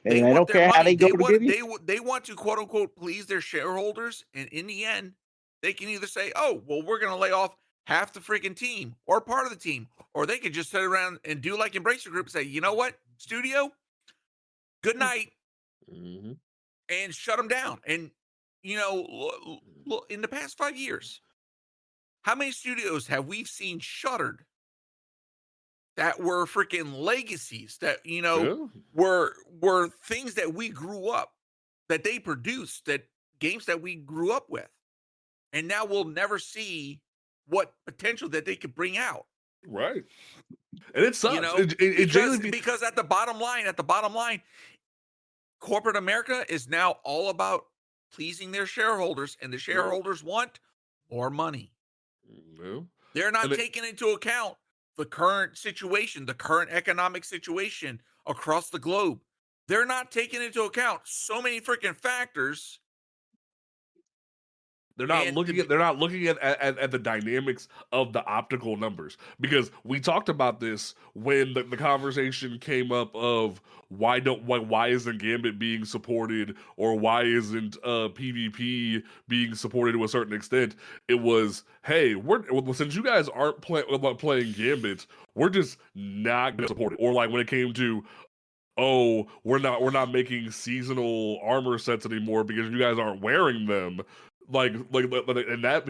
And they don't care how they go to get it. They want to quote unquote please their shareholders, and in the end, they can either say, "Oh, well, we're going to lay off half the freaking team or part of the team," or they could just sit around and do like Embracer Group, and say, "You know what, studio, good night," and shut them down. And look, in the past 5 years, How many studios have we seen shuttered that were freaking legacies that, were things that we grew up, that they produced, that games that we grew up with. And now we'll never see what potential that they could bring out. Right. And it sucks. Because at the bottom line, corporate America is now all about pleasing their shareholders, and the shareholders want more money. No. They're not taking into account the current situation, the current economic situation across the globe. They're not taking into account so many freaking factors. They're not looking at the dynamics of the optical numbers, because we talked about this when the conversation came up of why isn't Gambit being supported, or why isn't PvP being supported to a certain extent. It was, hey, since you guys aren't playing Gambit, we're just not gonna support it. Or like when it came to, oh, we're not making seasonal armor sets anymore because you guys aren't wearing them. And that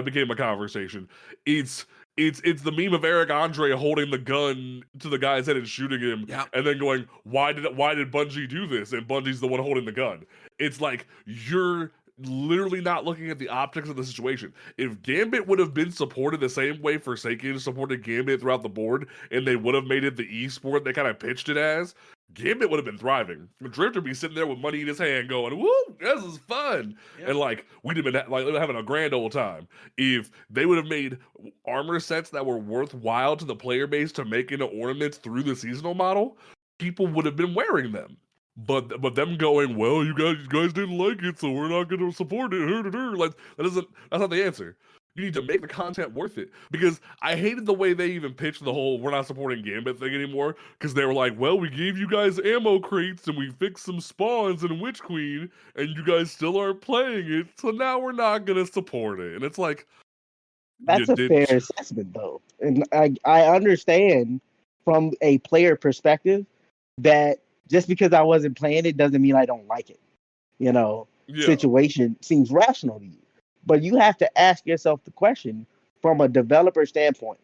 became a conversation. It's the meme of Eric Andre holding the gun to the guy's head and shooting him, and then going, why did Bungie do this? And Bungie's the one holding the gun. It's like, you're literally not looking at the optics of the situation. If Gambit would have been supported the same way Forsaken supported Gambit throughout the board, and they would have made it the esport they kind of pitched it as, Gambit would have been thriving. Drifter would be sitting there with money in his hand going, woo, this is fun. Yeah. And we'd have been having a grand old time. If they would have made armor sets that were worthwhile to the player base to make into ornaments through the seasonal model, people would have been wearing them. But them going, well, you guys didn't like it, so we're not going to support it. That's not the answer. You need to make the content worth it. Because I hated the way they even pitched the whole we're not supporting Gambit thing anymore. Because they were like, well, we gave you guys ammo crates and we fixed some spawns in Witch Queen, and you guys still aren't playing it, so now we're not going to support it. And it's like, that's a fair assessment, though. And I understand from a player perspective that just because I wasn't playing it doesn't mean I don't like it. Situation seems rational to you. But you have to ask yourself the question from a developer standpoint.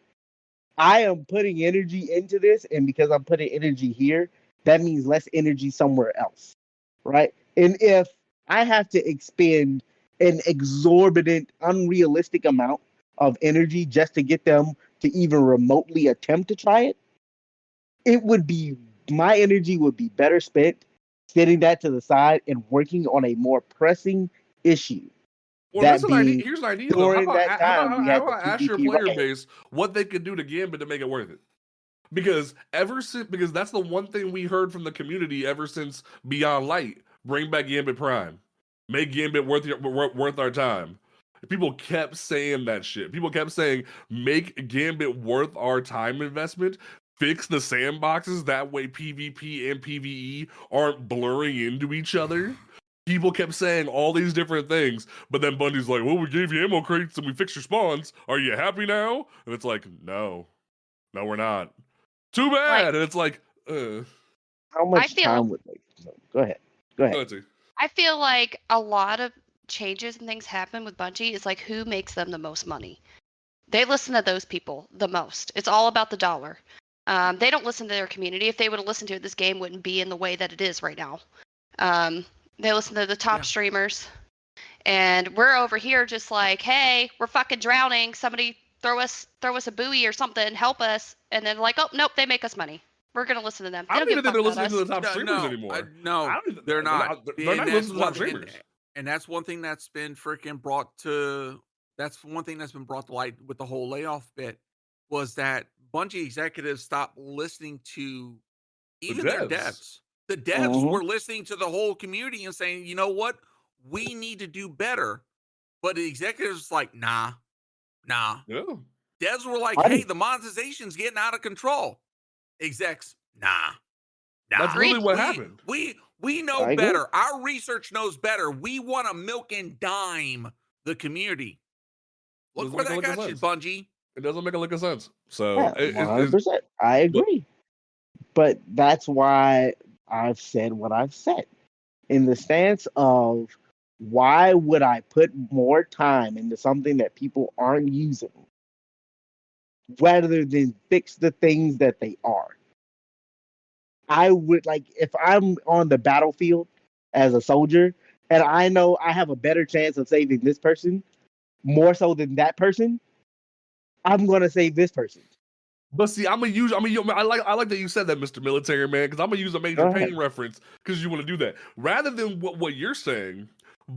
I am putting energy into this, and because I'm putting energy here, that means less energy somewhere else, right? And if I have to expend an exorbitant, unrealistic amount of energy just to get them to even remotely attempt to try it, my energy would be better spent setting that to the side and working on a more pressing issue. Well, here's an idea. Though. How about ask your player base what they could do to Gambit to make it worth it? Because that's the one thing we heard from the community ever since Beyond Light. Bring back Gambit Prime. Make Gambit worth our time. People kept saying that shit. People kept saying, make Gambit worth our time investment. Fix the sandboxes. That way PvP and PvE aren't blurring into each other. People kept saying all these different things, but then Bungie's like, well, we gave you ammo crates and we fixed your spawns. Are you happy now? And it's like, no, we're not. Too bad. And it's like, how much time would they? Go ahead. I feel like a lot of changes and things happen with Bungie is like, who makes them the most money? They listen to those people the most. It's all about the dollar. They don't listen to their community. If they would have listened to it, this game wouldn't be in the way that it is right now. They listen to the top streamers, and we're over here just like, hey, we're fucking drowning. Somebody throw us a buoy or something, help us. And then like, oh nope, they make us money. We're gonna listen to them. I don't even think they're listening to the top streamers anymore. No, they're not. They're not listening to the top streamers. And that's one thing that's been freaking brought to. That's one thing that's been brought to light with the whole layoff bit, was that Bungie executives stopped listening to even their devs. The devs were listening to the whole community and saying, you know what? We need to do better. But the executives like, nah. Yeah. Devs were like, hey, the monetization's getting out of control. Execs, nah. That's really what happened. We know better. Our research knows better. We want to milk and dime the community. Look where that got you, Bungie. It doesn't make a lick of sense. So, 100%. I agree. But that's why I've said what I've said, in the stance of why would I put more time into something that people aren't using rather than fix the things that they are? I would like if I'm on the battlefield as a soldier and I know I have a better chance of saving this person more so than that person, I'm gonna save this person. But see, I like that you said that, Mr. Military Man, because I'm gonna use a Major Pain reference because you want to do that rather than what you're saying.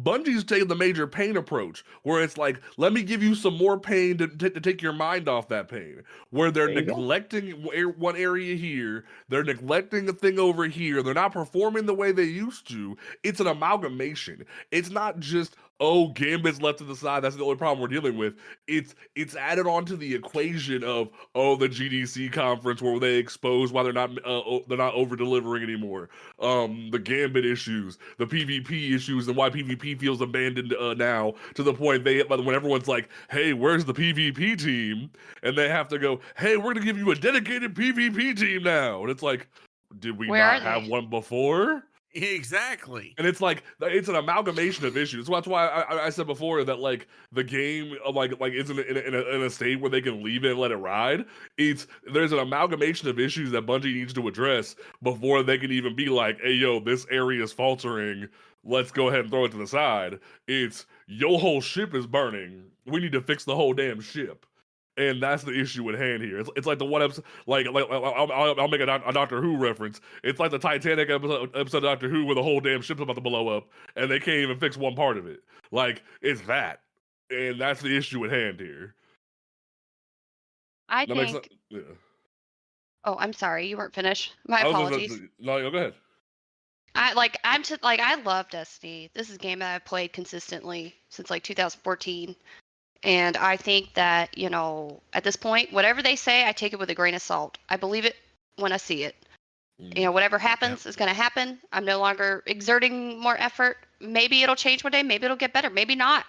Bungie's taking the Major Pain approach, where it's like, let me give you some more pain to take your mind off that pain. Where they're neglecting one area here, they're neglecting a thing over here. They're not performing the way they used to. It's an amalgamation. It's not just, oh, Gambit's left to the side. That's the only problem we're dealing with. It's added on to the equation of, oh, the GDC conference where they expose why they're not over delivering anymore. The Gambit issues, the PvP issues, and why PvP feels abandoned now to the point when everyone's like, hey, where's the PvP team? And they have to go, hey, we're gonna give you a dedicated PvP team now. And it's like, did we not have one before? Exactly. And it's like, it's an amalgamation of issues. So that's why I said before that like the game isn't in a state where they can leave it and let it ride. There's an amalgamation of issues that Bungie needs to address before they can even be like, hey yo, this area is faltering. Let's go ahead and throw it to the side. It's your whole ship is burning. We need to fix the whole damn ship. And that's the issue at hand here. It's like the one episode, I'll make a Doctor Who reference. It's like the Titanic episode of Doctor Who where the whole damn ship's about to blow up, and they can't even fix one part of it. Like, it's that. And that's the issue at hand here. I think... Yeah. Oh, I'm sorry. You weren't finished. My apologies. No, go ahead. I love Destiny. This is a game that I've played consistently since like 2014. And I think that, you know, at this point, whatever they say, I take it with a grain of salt. I believe it when I see it. You know, whatever happens is going to happen. I'm no longer exerting more effort. Maybe it'll change one day. Maybe it'll get better. Maybe not.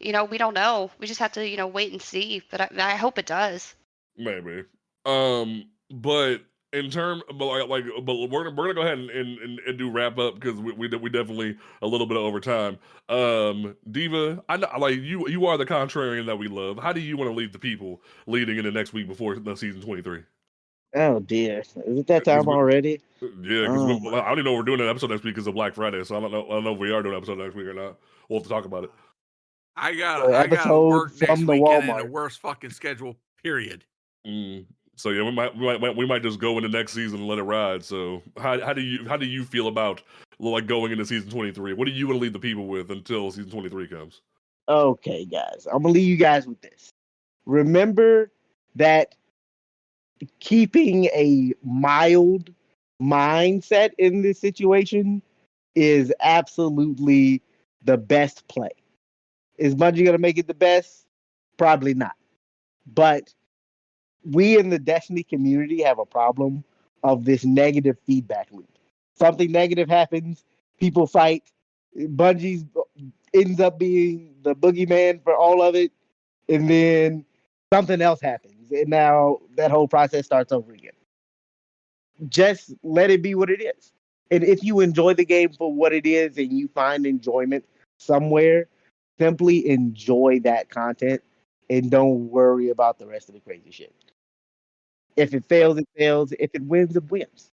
You know, we don't know. We just have to, you know, wait and see. But I hope it does. Maybe. But we're gonna go ahead and do wrap up because we definitely a little bit over time. Diva, I know, like you are the contrarian that we love. How do you want to lead the people leading into next week before the season 23? Oh dear, is it that time already? Yeah, because I don't even know if we're doing an episode next week because of Black Friday, so I don't know if we are doing an episode next week or not. We'll have to talk about it. I gotta work next weekend in the worst fucking schedule. Period. So yeah, we might just go into next season and let it ride. So how do you feel about like going into season 23? What do you want to lead the people with until season 23 comes? Okay, guys, I'm gonna leave you guys with this. Remember that keeping a mild mindset in this situation is absolutely the best play. Is Bungie gonna make it the best? Probably not. But we in the Destiny community have a problem of this negative feedback loop. Something negative happens, people fight, Bungie ends up being the boogeyman for all of it, and then something else happens, and now that whole process starts over again. Just let it be what it is. And if you enjoy the game for what it is and you find enjoyment somewhere, simply enjoy that content and don't worry about the rest of the crazy shit. If it fails, it fails. If it wins, it wins.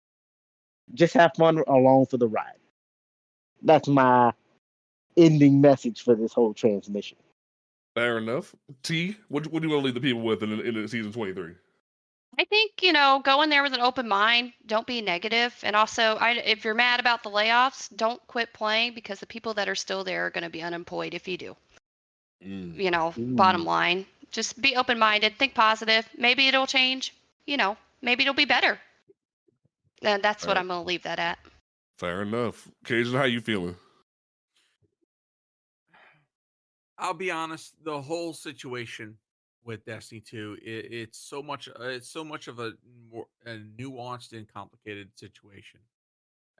Just have fun along for the ride. That's my ending message for this whole transmission. Fair enough. T, what do you want to leave the people with in season 23? I think, you know, go in there with an open mind. Don't be negative. And also, if you're mad about the layoffs, don't quit playing because the people that are still there are going to be unemployed if you do. You know, bottom line. Just be open-minded. Think positive. Maybe it'll change. You know, maybe it'll be better. And that's what I'm going to leave that at. Fair enough. Cajun, how you feeling? I'll be honest. The whole situation with Destiny 2, it's so much of a nuanced and complicated situation.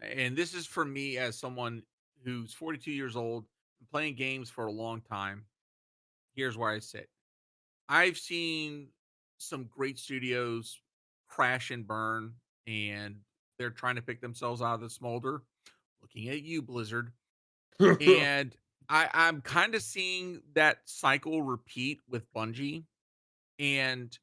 And this is for me as someone who's 42 years old, playing games for a long time. Here's where I sit. I've seen some great studios crash and burn, and they're trying to pick themselves out of the smolder. Looking at you, Blizzard. And I'm kind of seeing that cycle repeat with Bungie, and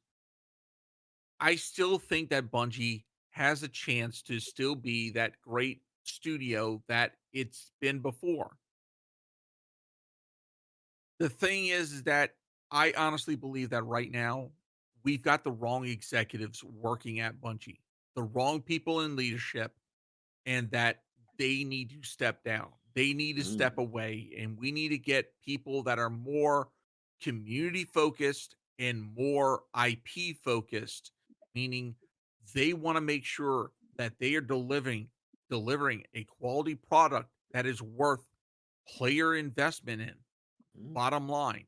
I still think that Bungie has a chance to still be that great studio that it's been before. The thing is that I honestly believe that right now we've got the wrong executives working at Bungie, the wrong people in leadership, and that they need to step down. They need to step away, and we need to get people that are more community focused and more IP focused, meaning they want to make sure that they are delivering a quality product that is worth player investment in. Bottom line.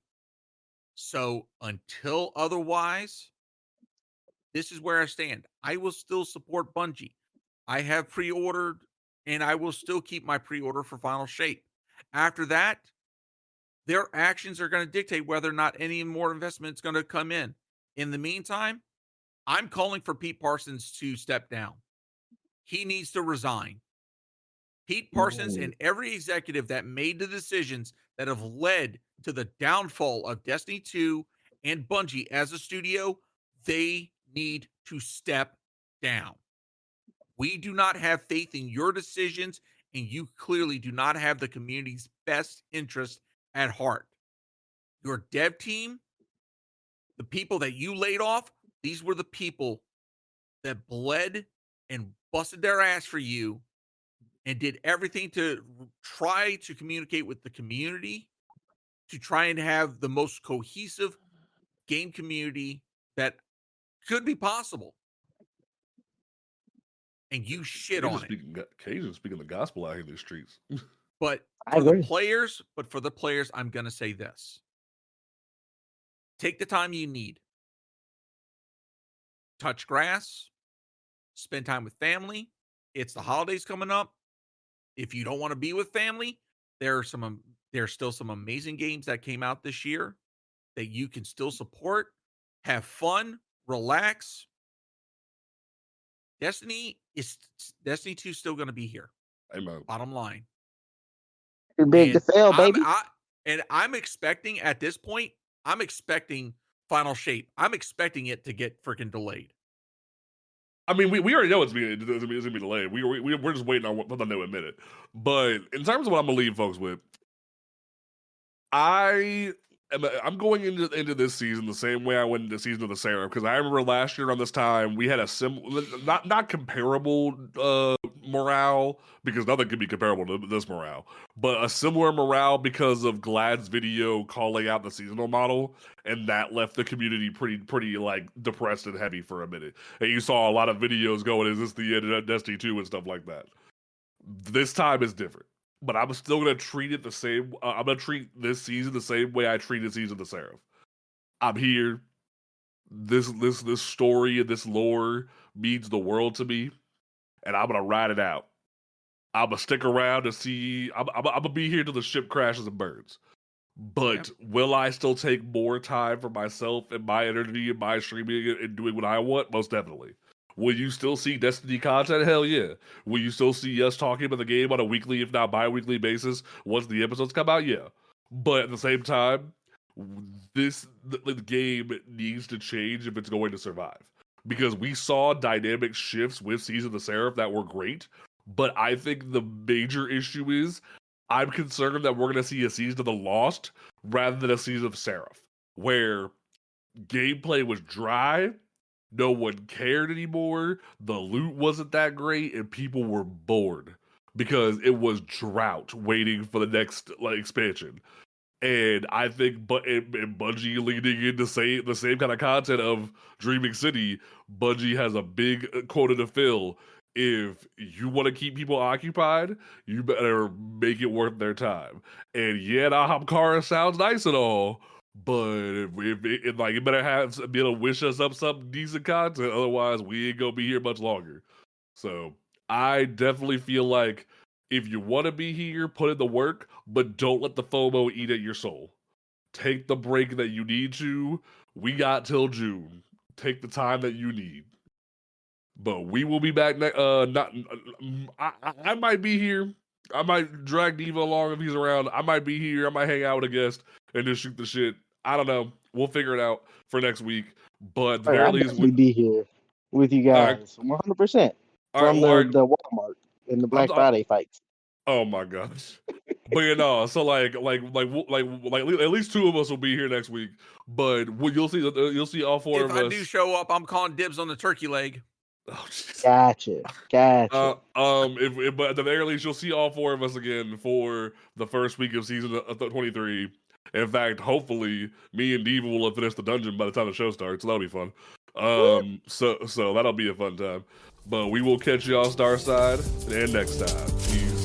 So until otherwise, this is where I stand. I will still support Bungie. I have pre-ordered and I will still keep my pre-order for Final Shape. After that, their actions are going to dictate whether or not any more investment is going to come in. In the meantime, I'm calling for Pete Parsons to step down. He needs to resign. Pete Parsons and every executive that made the decisions that have led to the downfall of Destiny 2 and Bungie as a studio, they need to step down. We do not have faith in your decisions, and you clearly do not have the community's best interest at heart. Your dev team, the people that you laid off, these were the people that bled and busted their ass for you and did everything to try to communicate with the community to try and have the most cohesive game community that could be possible. And you shit on it. Cajun speaking the gospel out here in the streets. But I for agree. the players, I'm going to say this. Take the time you need. Touch grass. Spend time with family. It's the holidays coming up. If you don't want to be with family, there's still some amazing games that came out this year that you can still support, have fun, relax. Destiny 2 still going to be here. Amen. Bottom line. Too big to fail, baby. I'm expecting at this point, I'm expecting Final Shape. I'm expecting it to get freaking delayed. I mean, we already know it's going to be delayed. We're just waiting on what they'll admit it. But in terms of what I'm going to leave folks with, I'm going into this season the same way I went into the season of the Seraph, because I remember last year around this time we had a not comparable morale, because nothing could be comparable to this morale, but a similar morale because of Glad's video calling out the seasonal model, and that left the community pretty like depressed and heavy for a minute. And you saw a lot of videos going, "Is this the end of Destiny 2?" and stuff like that. This time is different. But I'm still gonna treat it the same. I'm gonna treat this season the same way I treated season of the Seraph. I'm here. This story and this lore means the world to me, and I'm gonna ride it out. I'm gonna stick around to see. I'm gonna be here till the ship crashes and burns. But will I still take more time for myself and my energy and my streaming and doing what I want? Most definitely. Will you still see Destiny content? Hell yeah. Will you still see us talking about the game on a weekly, if not bi-weekly basis once the episodes come out? Yeah. But at the same time, the game needs to change if it's going to survive. Because we saw dynamic shifts with Season of the Seraph that were great, but I think the major issue is I'm concerned that we're going to see a Season of the Lost rather than a Season of Seraph, where gameplay was dry, no one cared anymore, the loot wasn't that great, and people were bored because it was drought waiting for the next expansion. And I think and Bungie leading into the same kind of content of Dreaming City, Bungie has a big quota to fill. If you want to keep people occupied, you better make it worth their time. And yeah, Hamkara sounds nice and all, but if it better be able to wish us up some decent content. Otherwise, we ain't gonna be here much longer. So I definitely feel like if you want to be here, put in the work, but don't let the FOMO eat at your soul. Take the break that you need to. We got till June. Take the time that you need. But we will be back. I might be here. I might drag Diva along if he's around. I might be here. I might hang out with a guest and just shoot the shit. I don't know. We'll figure it out for next week. But at the very I'll least, definitely be here with you guys, 100% from the Walmart in the Black Friday fights. Oh my gosh! But you know, so like at least two of us will be here next week. But you'll see all four of us. If I do show up, I'm calling dibs on the turkey leg. Oh, geez. Gotcha. But at the very least, you'll see all four of us again for the first week of season 23. In fact, hopefully, me and Diva will have finished the dungeon by the time the show starts. So that'll be fun. So that'll be a fun time. But we will catch y'all Starside and next time. Peace.